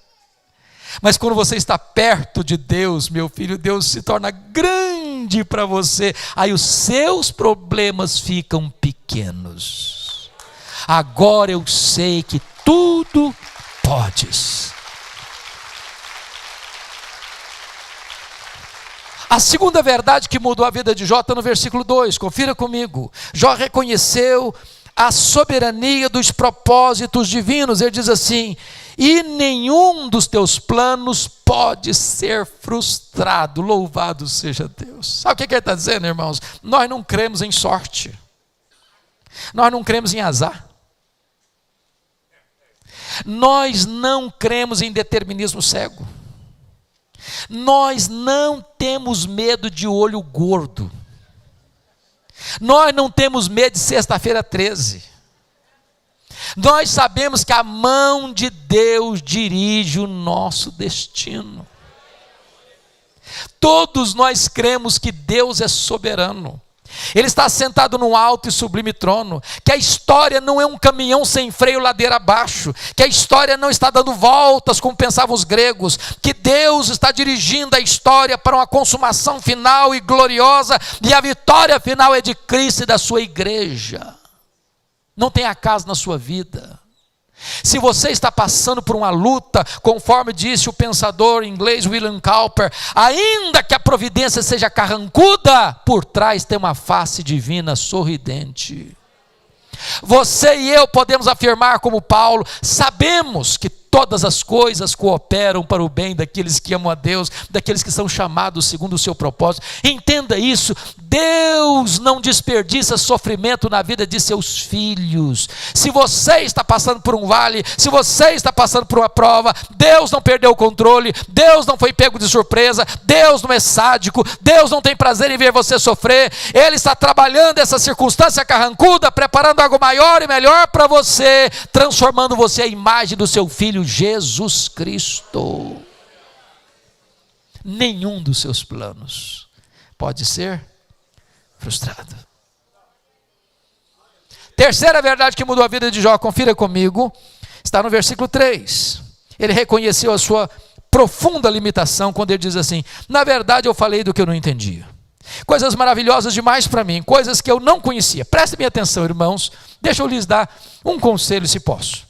Speaker 1: Mas quando você está perto de Deus, meu filho, Deus se torna grande para você. Aí os seus problemas ficam pequenos. Agora eu sei que tudo podes. A segunda verdade que mudou a vida de Jó está no versículo 2, confira comigo. Jó reconheceu a soberania dos propósitos divinos. Ele diz assim: e nenhum dos teus planos pode ser frustrado. Louvado seja Deus. Sabe o que ele está dizendo, irmãos? Nós não cremos em sorte. Nós não cremos em azar. Nós não cremos em determinismo cego. Nós não temos medo de olho gordo. Nós não temos medo de sexta-feira 13. Nós sabemos que a mão de Deus dirige o nosso destino. Todos nós cremos que Deus é soberano. Ele está sentado num alto e sublime trono, que a história não é um caminhão sem freio ladeira abaixo, que a história não está dando voltas como pensavam os gregos, que Deus está dirigindo a história para uma consumação final e gloriosa, e a vitória final é de Cristo e da sua igreja. Não tem acaso na sua vida. Se você está passando por uma luta, conforme disse o pensador inglês William Cowper, ainda que a providência seja carrancuda, por trás tem uma face divina sorridente. Você e eu podemos afirmar como Paulo: sabemos que todas as coisas cooperam para o bem daqueles que amam a Deus, daqueles que são chamados segundo o seu propósito. Entenda isso: Deus não desperdiça sofrimento na vida de seus filhos. Se você está passando por um vale, se você está passando por uma prova, Deus não perdeu o controle, Deus não foi pego de surpresa, Deus não é sádico, Deus não tem prazer em ver você sofrer. Ele está trabalhando essa circunstância carrancuda, preparando algo maior e melhor para você, transformando você à imagem do seu filho Jesus Cristo. Nenhum dos seus planos pode ser frustrado. Terceira verdade que mudou a vida de Jó, confira comigo, está no versículo 3. Ele reconheceu a sua profunda limitação quando ele diz assim: na verdade eu falei do que eu não entendia. Coisas maravilhosas demais para mim, coisas que eu não conhecia. Prestem atenção, irmãos, deixa eu lhes dar um conselho, se posso.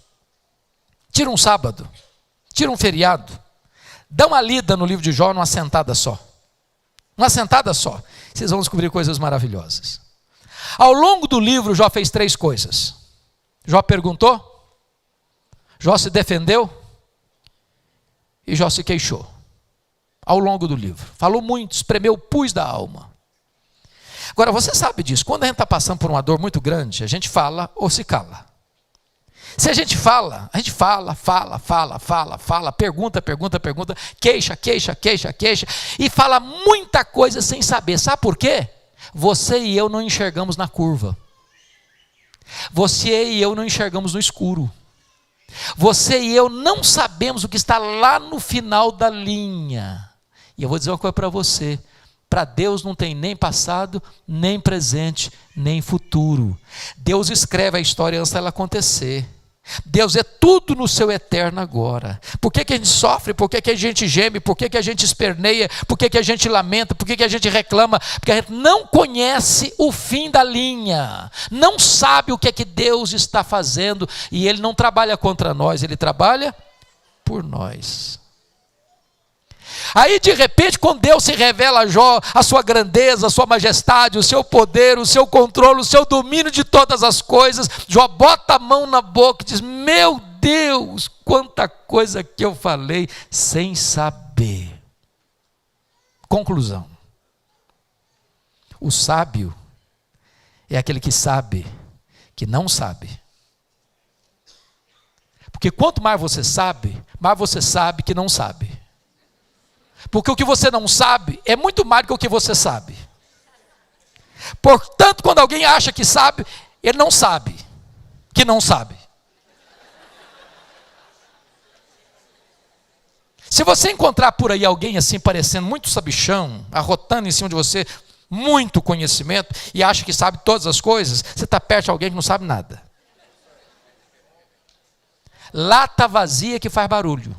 Speaker 1: Tira um sábado, tira um feriado, dá uma lida no livro de Jó numa sentada só. Uma sentada só, vocês vão descobrir coisas maravilhosas. Ao longo do livro, Jó fez 3 coisas. Jó perguntou, Jó se defendeu e Jó se queixou ao longo do livro. Falou muito, espremeu o pus da alma. Agora, você sabe disso, quando a gente está passando por uma dor muito grande, a gente fala ou se cala. Se a gente fala, pergunta, queixa, e fala muita coisa sem saber. Sabe por quê? Você e eu não enxergamos na curva. Você e eu não enxergamos no escuro. Você e eu não sabemos o que está lá no final da linha. E eu vou dizer uma coisa para você. Para Deus não tem nem passado, nem presente, nem futuro. Deus escreve a história antes dela acontecer. Deus é tudo no seu eterno agora. Por que a gente sofre? Por que a gente geme? Por que a gente esperneia? Por que a gente lamenta? Por que a gente reclama? Porque a gente não conhece o fim da linha. Não sabe o que é que Deus está fazendo. E Ele não trabalha contra nós, Ele trabalha por nós. Aí de repente, quando Deus se revela a Jó, a sua grandeza, a sua majestade, o seu poder, o seu controle, o seu domínio de todas as coisas, Jó bota a mão na boca e diz: meu Deus, quanta coisa que eu falei sem saber. Conclusão: o sábio é aquele que sabe que não sabe. Porque quanto mais você sabe que não sabe. Porque o que você não sabe é muito mais do que o que você sabe. Portanto, quando alguém acha que sabe, ele não sabe que não sabe. Se você encontrar por aí alguém assim parecendo muito sabichão, arrotando em cima de você muito conhecimento e acha que sabe todas as coisas, você está perto de alguém que não sabe nada. Lata vazia que faz barulho.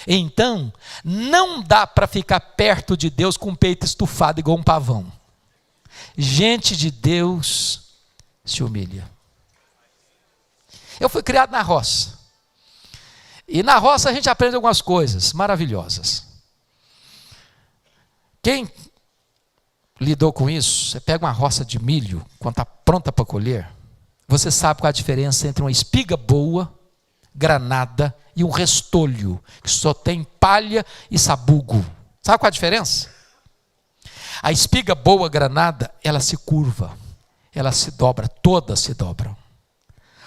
Speaker 1: Então, não dá para ficar perto de Deus com o peito estufado igual um pavão. Gente de Deus se humilha. Eu fui criado na roça. E na roça a gente aprende algumas coisas maravilhosas. Quem lidou com isso, você pega uma roça de milho, quando está pronta para colher, você sabe qual é a diferença entre uma espiga boa, granada, e um restolho, que só tem palha e sabugo. Sabe qual é a diferença? A espiga boa, granada, ela se curva, ela se dobra, todas se dobram.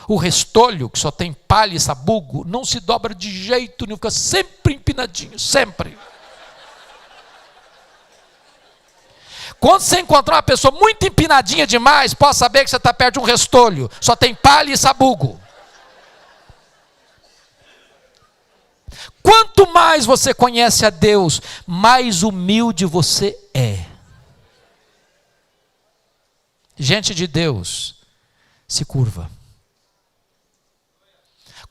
Speaker 1: O restolho, que só tem palha e sabugo, não se dobra de jeito nenhum, fica sempre empinadinho, sempre. Quando você encontrar uma pessoa muito empinadinha demais, pode saber que você está perto de um restolho, só tem palha e sabugo. Quanto mais você conhece a Deus, mais humilde você é. Gente de Deus se curva.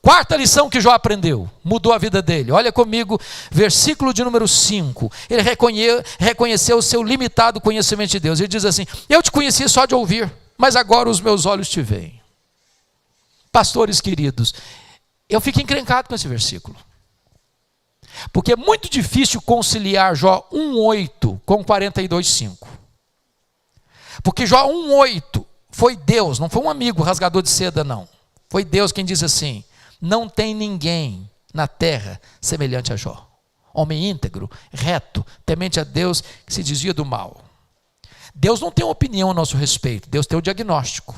Speaker 1: Quarta lição que Jó aprendeu, mudou a vida dele. Olha comigo, versículo de número 5. Ele reconheceu o seu limitado conhecimento de Deus. Ele diz assim: eu te conheci só de ouvir, mas agora os meus olhos te veem. Pastores queridos, eu fico encrencado com esse versículo. Porque é muito difícil conciliar Jó 1,8 com 42,5. Porque Jó 1,8 foi Deus, não foi um amigo rasgador de seda, não. Foi Deus quem diz assim: não tem ninguém na terra semelhante a Jó. Homem íntegro, reto, temente a Deus, que se desvia do mal. Deus não tem uma opinião a nosso respeito, Deus tem o diagnóstico.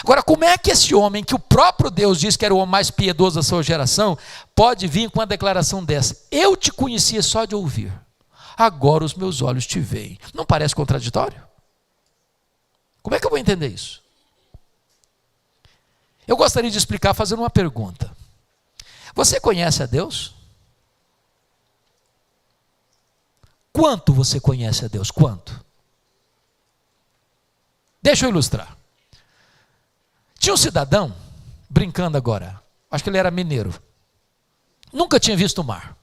Speaker 1: Agora, como é que esse homem, que o próprio Deus diz que era o homem mais piedoso da sua geração, pode vir com uma declaração dessa? Eu te conhecia só de ouvir, agora os meus olhos te veem. Não parece contraditório? Como é que eu vou entender isso? Eu gostaria de explicar fazendo uma pergunta. Você conhece a Deus? Quanto você conhece a Deus? Quanto? Deixa eu ilustrar. Tinha um cidadão, brincando agora, acho que ele era mineiro, nunca tinha visto o mar.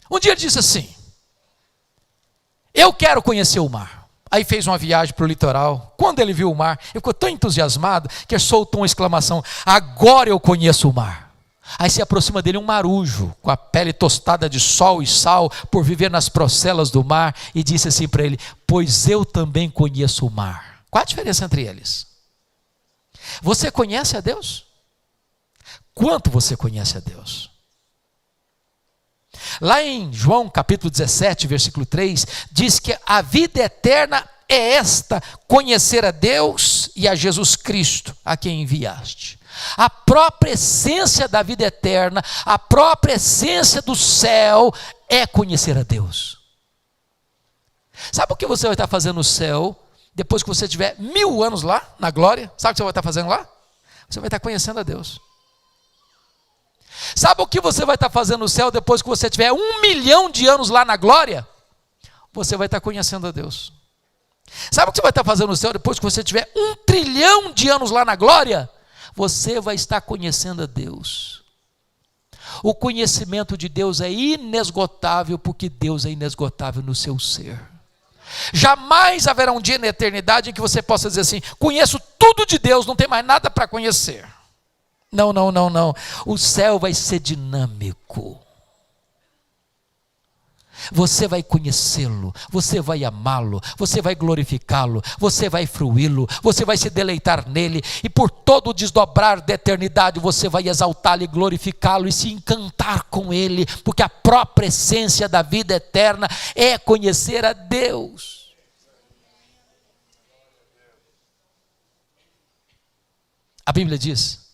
Speaker 1: Um dia ele disse assim: eu quero conhecer o mar. Aí fez uma viagem para o litoral. Quando ele viu o mar, ele ficou tão entusiasmado que ele soltou uma exclamação: agora eu conheço o mar. Aí se aproxima dele um marujo, com a pele tostada de sol e sal, por viver nas procelas do mar, e disse assim para ele: pois eu também conheço o mar. Qual a diferença entre eles? Você conhece a Deus? Quanto você conhece a Deus? Lá em João capítulo 17, versículo 3, diz que a vida eterna é esta: conhecer a Deus e a Jesus Cristo, a quem enviaste. A própria essência da vida eterna, a própria essência do céu é conhecer a Deus. Sabe o que você vai estar fazendo no céu, depois que você tiver 1000 anos lá, na glória? Sabe o que você vai estar fazendo lá? Você vai estar conhecendo a Deus. Sabe o que você vai estar fazendo no céu, depois que você tiver 1 milhão de anos lá na glória? Você vai estar conhecendo a Deus. Sabe o que você vai estar fazendo no céu, depois que você tiver 1 trilhão de anos lá na glória? Você vai estar conhecendo a Deus. O conhecimento de Deus é inesgotável, porque Deus é inesgotável no seu ser. Jamais haverá um dia na eternidade em que você possa dizer assim: conheço tudo de Deus, não tem mais nada para conhecer. Não, não, não, não. O céu vai ser dinâmico. Você vai conhecê-lo, você vai amá-lo, você vai glorificá-lo, você vai fruí-lo, você vai se deleitar nele, e por todo o desdobrar da eternidade você vai exaltá-lo e glorificá-lo e se encantar com ele, porque a própria essência da vida eterna é conhecer a Deus. A Bíblia diz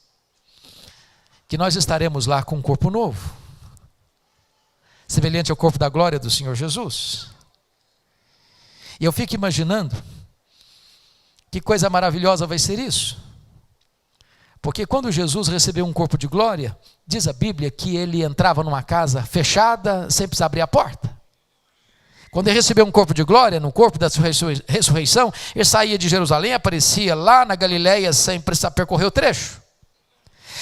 Speaker 1: que nós estaremos lá com um corpo novo, semelhante ao corpo da glória do Senhor Jesus. E eu fico imaginando que coisa maravilhosa vai ser isso, porque quando Jesus recebeu um corpo de glória, diz a Bíblia que ele entrava numa casa fechada sem precisar abrir a porta. Quando ele recebeu um corpo de glória, no corpo da ressurreição, ele saía de Jerusalém, aparecia lá na Galileia sem precisar percorrer o trecho.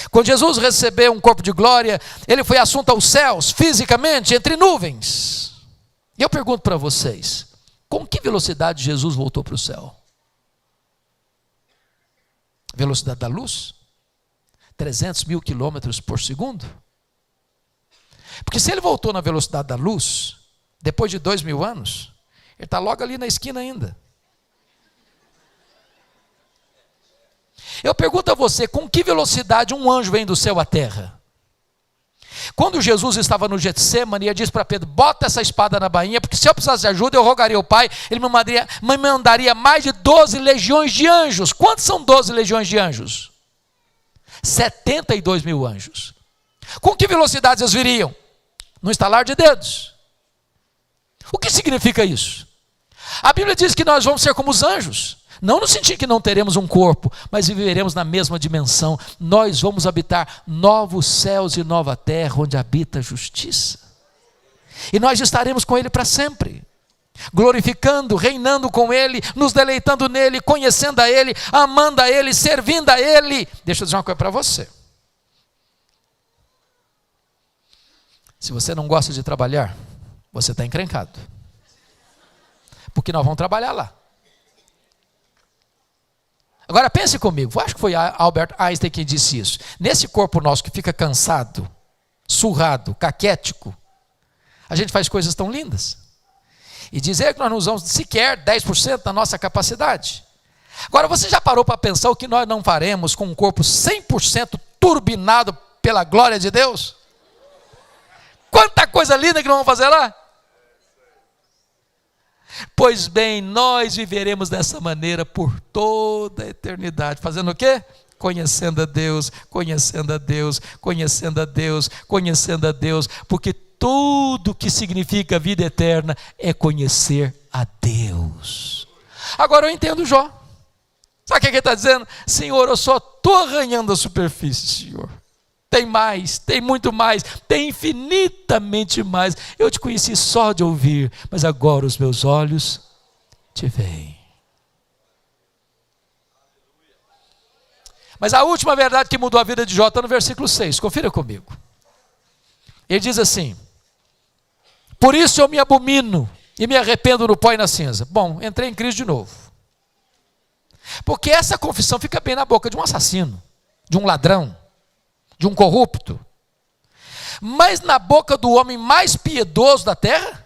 Speaker 1: Quando Jesus recebeu um corpo de glória, ele foi assunto aos céus, fisicamente, entre nuvens. E eu pergunto para vocês, com que velocidade Jesus voltou para o céu? Velocidade da luz? 300 mil quilômetros por segundo? Porque se ele voltou na velocidade da luz, depois de 2000 anos, ele está logo ali na esquina ainda. Eu pergunto a você, com que velocidade um anjo vem do céu à terra? Quando Jesus estava no Getsêmani, ele disse para Pedro: bota essa espada na bainha, porque se eu precisasse de ajuda, eu rogaria ao Pai, ele me mandaria mais de 12 legiões de anjos. Quantos são 12 legiões de anjos? 72 mil anjos. Com que velocidade eles viriam? No estalar de dedos. O que significa isso? A Bíblia diz que nós vamos ser como os anjos. Não no sentido que não teremos um corpo, mas viveremos na mesma dimensão. Nós vamos habitar novos céus e nova terra, onde habita a justiça. E nós estaremos com Ele para sempre, glorificando, reinando com Ele, nos deleitando nele, conhecendo a Ele, amando a Ele, servindo a Ele. Deixa eu dizer uma coisa para você. Se você não gosta de trabalhar, você está encrencado. Porque nós vamos trabalhar lá. Agora pense comigo, acho que foi Albert Einstein quem disse isso. Nesse corpo nosso que fica cansado, surrado, caquético, a gente faz coisas tão lindas. E dizer que nós não usamos sequer 10% da nossa capacidade. Agora você já parou para pensar o que nós não faremos com um corpo 100% turbinado pela glória de Deus? Quanta coisa linda que nós vamos fazer lá! Pois bem, nós viveremos dessa maneira por toda a eternidade. Fazendo o quê? Conhecendo a Deus, conhecendo a Deus, conhecendo a Deus, conhecendo a Deus, porque tudo que significa vida eterna é conhecer a Deus. Agora eu entendo Jó. Sabe o que ele está dizendo? Senhor, eu só estou arranhando a superfície, Senhor. Tem mais, tem muito mais, tem infinitamente mais. Eu te conheci só de ouvir, mas agora os meus olhos te veem. Mas a última verdade que mudou a vida de Jó está no versículo 6, confira comigo. Ele diz assim: por isso eu me abomino e me arrependo no pó e na cinza. Bom, entrei em crise de novo. Porque essa confissão fica bem na boca de um assassino, de um ladrão, de um corrupto, mas na boca do homem mais piedoso da terra?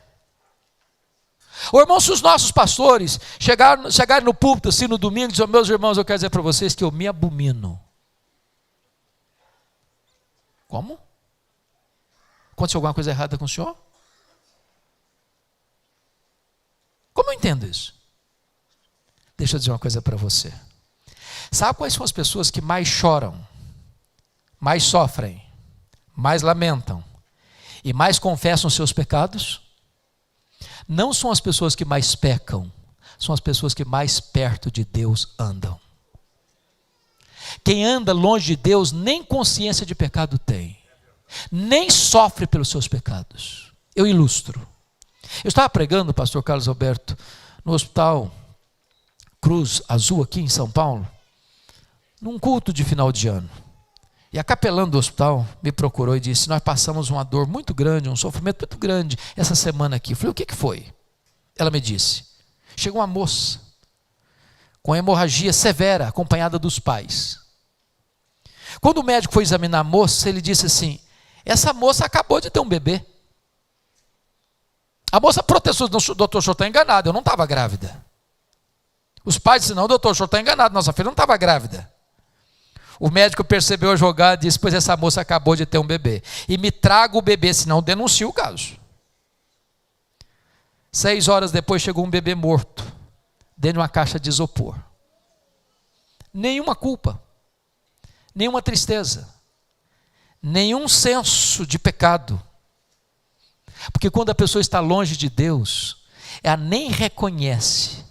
Speaker 1: Ô irmão, se os nossos pastores chegarem no púlpito assim no domingo e dizem, meus irmãos, eu quero dizer para vocês que eu me abomino. Como? Aconteceu alguma coisa errada com o senhor? Como eu entendo isso? Deixa eu dizer uma coisa para você. Sabe quais são as pessoas que mais choram, mais sofrem, mais lamentam e mais confessam seus pecados? Não são as pessoas que mais pecam, são as pessoas que mais perto de Deus andam. Quem anda longe de Deus nem consciência de pecado tem, nem sofre pelos seus pecados. Eu ilustro. Eu estava pregando, pastor Carlos Alberto, no Hospital Cruz Azul aqui em São Paulo, num culto de final de ano. E a capelã do hospital me procurou e disse, nós passamos uma dor muito grande, um sofrimento muito grande essa semana aqui. Eu falei, o que foi? Ela me disse, chegou uma moça com hemorragia severa, acompanhada dos pais. Quando o médico foi examinar a moça, ele disse assim, essa moça acabou de ter um bebê. A moça protestou, doutor, o senhor está enganado, eu não estava grávida. Os pais disseram, não, doutor, o senhor está enganado, nossa filha não estava grávida. O médico percebeu a jogada e disse, pois essa moça acabou de ter um bebê. E me traga o bebê, senão denuncio o caso. 6 horas depois chegou um bebê morto, dentro de uma caixa de isopor. Nenhuma culpa, nenhuma tristeza, nenhum senso de pecado. Porque quando a pessoa está longe de Deus, ela nem reconhece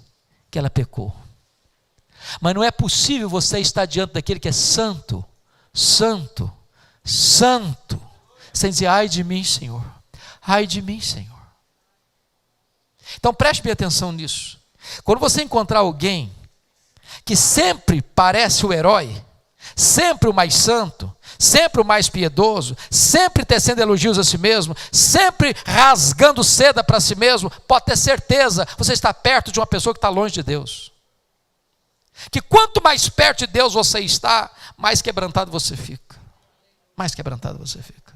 Speaker 1: que ela pecou. Mas não é possível você estar diante daquele que é santo, santo, santo, sem dizer, ai de mim, Senhor, ai de mim, Senhor. Então preste bem atenção nisso. Quando você encontrar alguém que sempre parece o herói, sempre o mais santo, sempre o mais piedoso, sempre tecendo elogios a si mesmo, sempre rasgando seda para si mesmo, pode ter certeza, você está perto de uma pessoa que está longe de Deus. Que quanto mais perto de Deus você está, mais quebrantado você fica. Mais quebrantado você fica.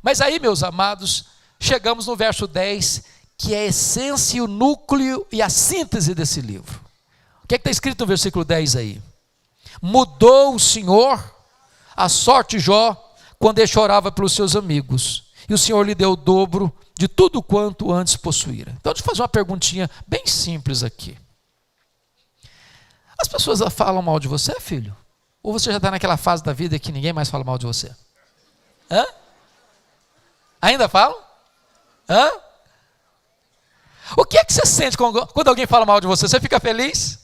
Speaker 1: Mas aí, meus amados, chegamos no verso 10, que é a essência, o núcleo e a síntese desse livro. O que é que está escrito no versículo 10 aí? Mudou o Senhor a sorte de Jó quando ele chorava pelos seus amigos. E o Senhor lhe deu o dobro de tudo quanto antes possuíra. Então, deixa eu fazer uma perguntinha bem simples aqui. As pessoas falam mal de você, filho? Ou você já está naquela fase da vida que ninguém mais fala mal de você? Hã? Ainda falam? Hã? O que é que você sente quando alguém fala mal de você? Você fica feliz?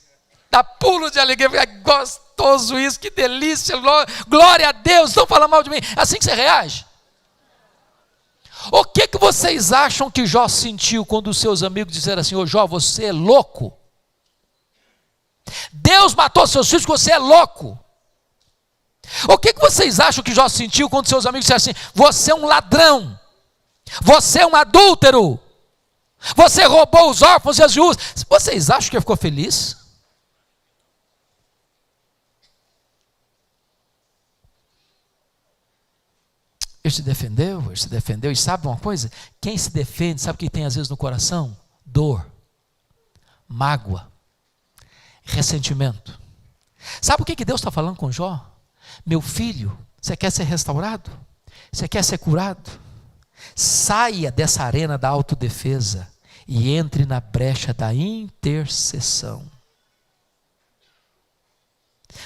Speaker 1: Dá pulo de alegria, fica gostoso isso, que delícia, glória a Deus, estão falando mal de mim. É assim que você reage? O que vocês acham que Jó sentiu quando os seus amigos disseram assim, ô Jó, você é louco? Deus matou seus filhos porque você é louco. O que vocês acham que Jó sentiu quando seus amigos disseram assim, você é um ladrão, você é um adúltero, você roubou os órfãos e as viúvas? Vocês acham que ele ficou feliz? Ele se defendeu, e sabe uma coisa? Quem se defende, sabe o que tem às vezes no coração? Dor, mágoa, ressentimento. Sabe o que Deus está falando com Jó? Meu filho, você quer ser restaurado? Você quer ser curado? Saia dessa arena da autodefesa e entre na brecha da intercessão.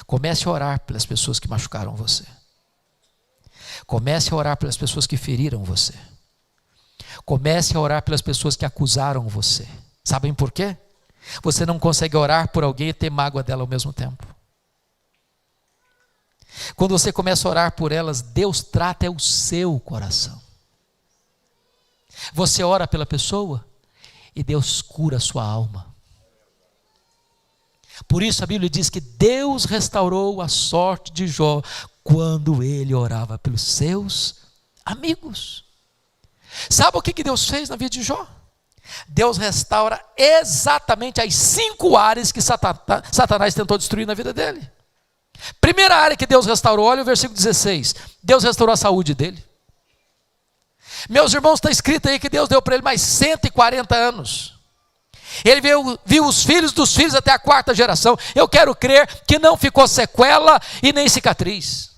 Speaker 1: Comece a orar pelas pessoas que machucaram você. Comece a orar pelas pessoas que feriram você. Comece a orar pelas pessoas que acusaram você. Sabem por quê? Você não consegue orar por alguém e ter mágoa dela ao mesmo tempo. Quando você começa a orar por elas, Deus trata o seu coração. Você ora pela pessoa e Deus cura a sua alma. Por isso a Bíblia diz que Deus restaurou a sorte de Jó quando ele orava pelos seus amigos. Sabe o que Deus fez na vida de Jó? Deus restaura exatamente as 5 áreas que Satanás tentou destruir na vida dele. Primeira área que Deus restaurou, olha o versículo 16. Deus restaurou a saúde dele. Meus irmãos, está escrito aí que Deus deu para ele mais 140 anos. Ele viu os filhos dos filhos até a 4ª geração. Eu quero crer que não ficou sequela e nem cicatriz.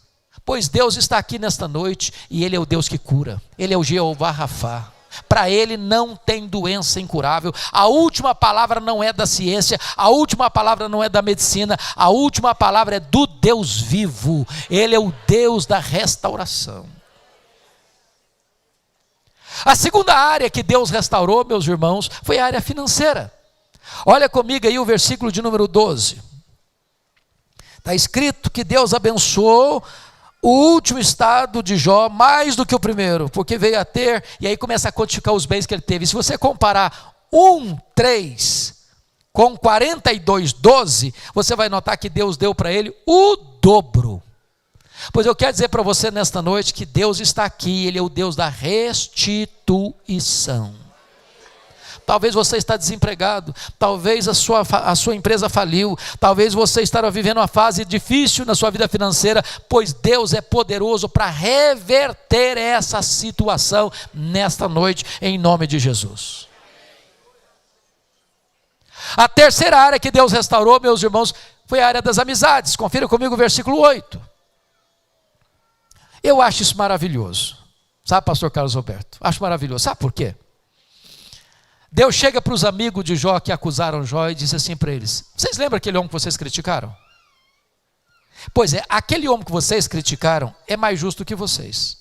Speaker 1: Pois Deus está aqui nesta noite e Ele é o Deus que cura. Ele é o Jeová Rafá. Para Ele não tem doença incurável. A última palavra não é da ciência, a última palavra não é da medicina, a última palavra é do Deus vivo. Ele é o Deus da restauração. A segunda área que Deus restaurou, meus irmãos, foi a área financeira. Olha comigo aí o versículo de número 12. Está escrito que Deus abençoou o último estado de Jó mais do que o primeiro, porque veio a ter, e aí começa a quantificar os bens que ele teve. Se você comparar 1:3 com 42:12, você vai notar que Deus deu para ele o dobro. Pois eu quero dizer para você nesta noite que Deus está aqui, Ele é o Deus da restituição. Talvez você está desempregado, talvez a sua empresa faliu, talvez você estará vivendo uma fase difícil na sua vida financeira, pois Deus é poderoso para reverter essa situação nesta noite, em nome de Jesus. A terceira área que Deus restaurou, meus irmãos, foi a área das amizades. Confira comigo o versículo 8. Eu acho isso maravilhoso, sabe, pastor Carlos Roberto? Acho maravilhoso, sabe por quê? Deus chega para os amigos de Jó que acusaram Jó e diz assim para eles: vocês lembram aquele homem que vocês criticaram? Pois é, aquele homem que vocês criticaram é mais justo que vocês.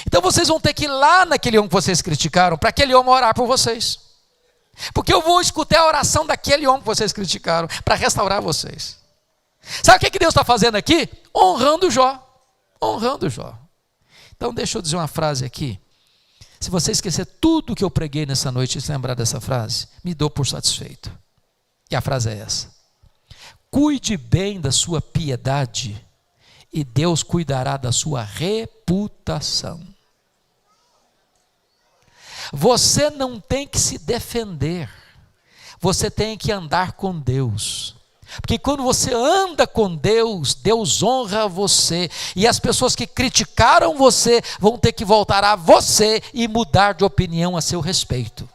Speaker 1: Então vocês vão ter que ir lá naquele homem que vocês criticaram, para aquele homem orar por vocês. Porque eu vou escutar a oração daquele homem que vocês criticaram, para restaurar vocês. Sabe o que Deus está fazendo aqui? Honrando Jó. Honrando Jó. Então deixa eu dizer uma frase aqui. Se você esquecer tudo que eu preguei nessa noite e se lembrar dessa frase, me dou por satisfeito. E a frase é essa: cuide bem da sua piedade e Deus cuidará da sua reputação. Você não tem que se defender, você tem que andar com Deus. Porque quando você anda com Deus, Deus honra você, e as pessoas que criticaram você vão ter que voltar a você e mudar de opinião a seu respeito.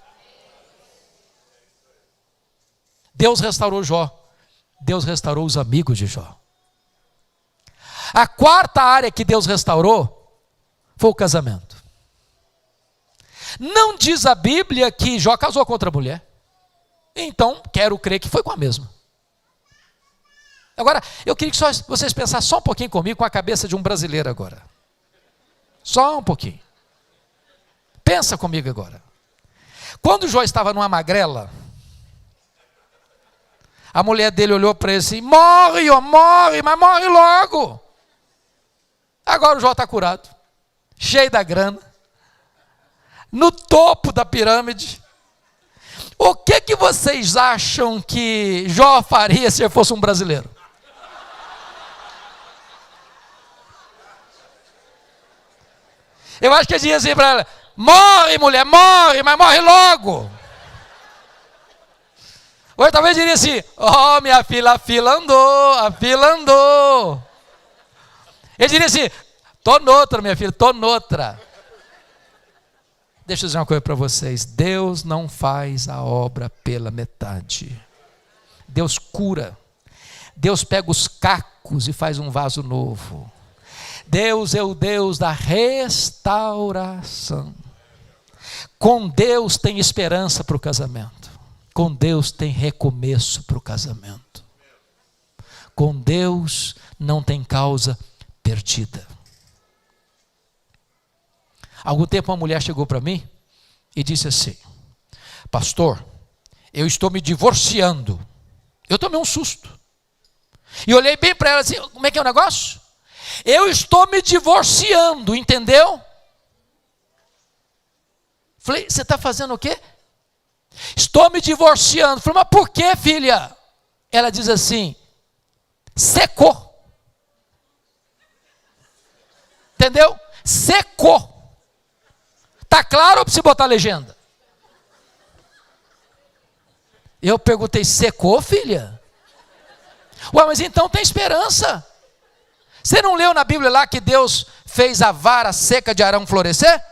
Speaker 1: Deus restaurou Jó, Deus restaurou os amigos de Jó. A quarta área que Deus restaurou foi o casamento. Não diz a Bíblia que Jó casou com outra mulher, então quero crer que foi com a mesma. Agora, eu queria que vocês pensassem só um pouquinho comigo, com a cabeça de um brasileiro agora. Só um pouquinho. Pensa comigo agora. Quando Jó estava numa magrela, a mulher dele olhou para ele assim: morre, ó, morre, mas morre logo. Agora o Jó está curado, cheio da grana, no topo da pirâmide. O que vocês acham que Jó faria se ele fosse um brasileiro? Eu acho que ele dizia assim para ela: morre, mulher, morre, mas morre logo. Ou talvez diria assim: oh, minha filha, a fila andou. Ele diria assim: tô noutra, minha filha, tô noutra. Deixa eu dizer uma coisa para vocês: Deus não faz a obra pela metade. Deus cura. Deus pega os cacos e faz um vaso novo. Deus é o Deus da restauração. Com Deus tem esperança para o casamento. Com Deus tem recomeço para o casamento. Com Deus não tem causa perdida. Algum tempo uma mulher chegou para mim e disse assim: pastor, eu estou me divorciando. Eu tomei um susto. E olhei bem para ela assim: como é que é o negócio? Eu estou me divorciando, entendeu? Falei: você está fazendo o quê? Estou me divorciando. Falei: mas por quê, filha? Ela diz assim: secou. Entendeu? Secou. Está claro ou precisa botar a legenda? Eu perguntei: secou, filha? Ué, mas então tem esperança. Você não leu na Bíblia lá que Deus fez a vara seca de Arão florescer?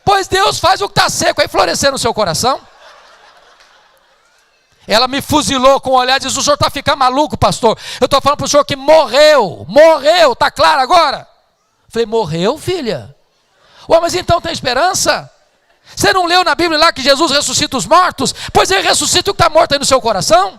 Speaker 1: Pois Deus faz o que está seco aí florescer no seu coração. Ela me fuzilou com o olhar e disse: o senhor está ficando maluco, pastor? Eu estou falando para o senhor que morreu, está claro agora? Falei: morreu, filha? Ué, mas então tem esperança? Você não leu na Bíblia lá que Jesus ressuscita os mortos? Pois ele ressuscita o que está morto aí no seu coração.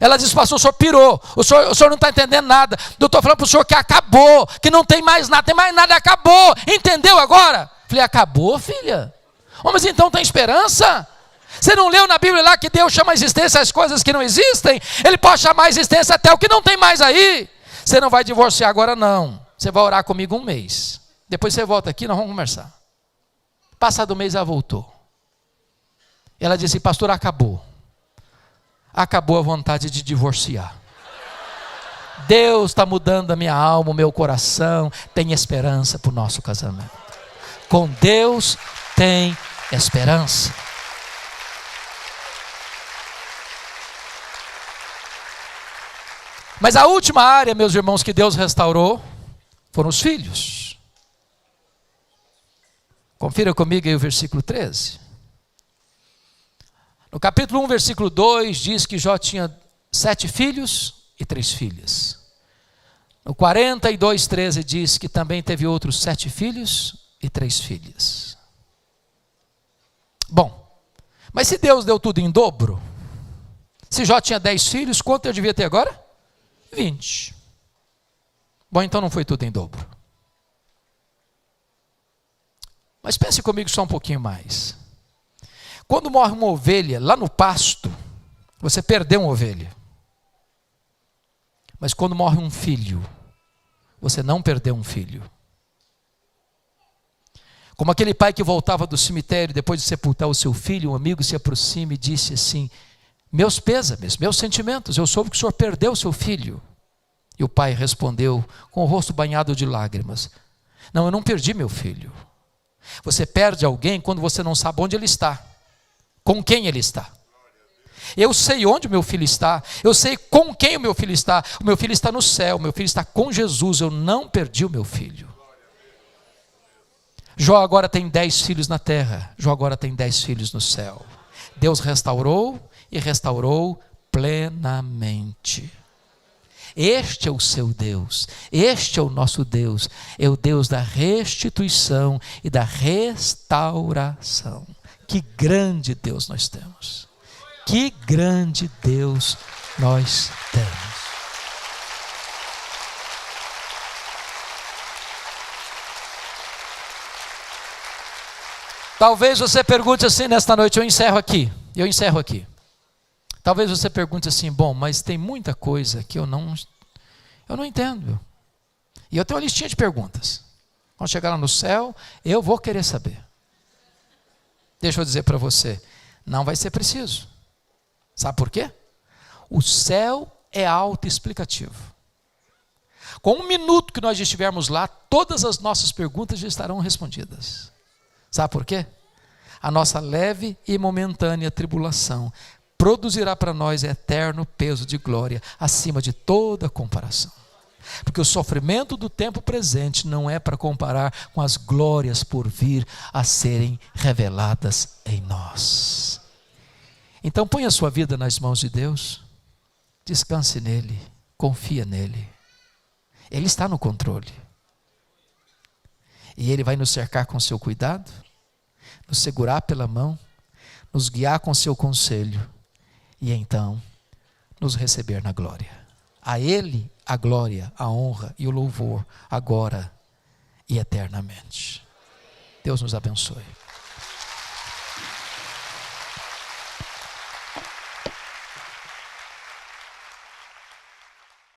Speaker 1: Ela disse: pastor, o senhor pirou, o senhor não está entendendo nada. Eu estou falando para o senhor que acabou, que não tem mais nada, acabou. Entendeu agora? Falei: acabou, filha? Oh, mas então tem esperança? Você não leu na Bíblia lá que Deus chama a existência as coisas que não existem? Ele pode chamar a existência até o que não tem mais aí. Você não vai divorciar agora não. Você vai orar comigo 1 mês. Depois você volta aqui, nós vamos conversar. Passado 1 mês ela voltou. Ela disse: pastor, acabou a vontade de divorciar. Deus está mudando a minha alma, o meu coração. Tem esperança para o nosso casamento. Com Deus tem esperança. Mas a última área, meus irmãos, que Deus restaurou foram os filhos. Confira comigo aí o versículo 13. No capítulo 1, versículo 2, diz que Jó tinha 7 filhos e 3 filhas. No 42, 13 diz que também teve outros 7 filhos e 3 filhas. Bom, mas se Deus deu tudo em dobro, se Jó tinha 10 filhos, quanto eu devia ter agora? 20. Bom, então não foi tudo em dobro. Mas pense comigo só um pouquinho mais. Quando morre uma ovelha lá no pasto, você perdeu uma ovelha. Mas quando morre um filho, você não perdeu um filho. Como aquele pai que voltava do cemitério depois de sepultar o seu filho, um amigo se aproxima e disse assim: meus pêsames, meus sentimentos, eu soube que o senhor perdeu o seu filho. E o pai respondeu com o rosto banhado de lágrimas: não, eu não perdi meu filho. Você perde alguém quando você não sabe onde ele está, com quem ele está. Eu sei onde o meu filho está, eu sei com quem o meu filho está. O meu filho está no céu, o meu filho está com Jesus. Eu não perdi o meu filho. Jó agora tem 10 filhos na terra, Jó agora tem 10 filhos no céu. Deus restaurou e restaurou plenamente. Este é o seu Deus, este é o nosso Deus, é o Deus da restituição e da restauração. Que grande Deus nós temos, que grande Deus nós temos. Talvez você pergunte assim nesta noite, eu encerro aqui. Talvez você pergunte assim: bom, mas tem muita coisa que eu não entendo. E eu tenho uma listinha de perguntas. Quando chegar lá no céu, eu vou querer saber. Deixa eu dizer para você, não vai ser preciso. Sabe por quê? O céu é autoexplicativo. Com 1 minuto que nós estivermos lá, todas as nossas perguntas já estarão respondidas. Sabe por quê? A nossa leve e momentânea tribulação produzirá para nós eterno peso de glória, acima de toda comparação. Porque o sofrimento do tempo presente não é para comparar com as glórias por vir a serem reveladas em nós. Então põe a sua vida nas mãos de Deus, descanse nele, confia nele. Ele está no controle. E Ele vai nos cercar com seu cuidado, nos segurar pela mão, nos guiar com seu conselho e então nos receber na glória. A Ele a glória, a honra e o louvor agora e eternamente. Deus nos abençoe.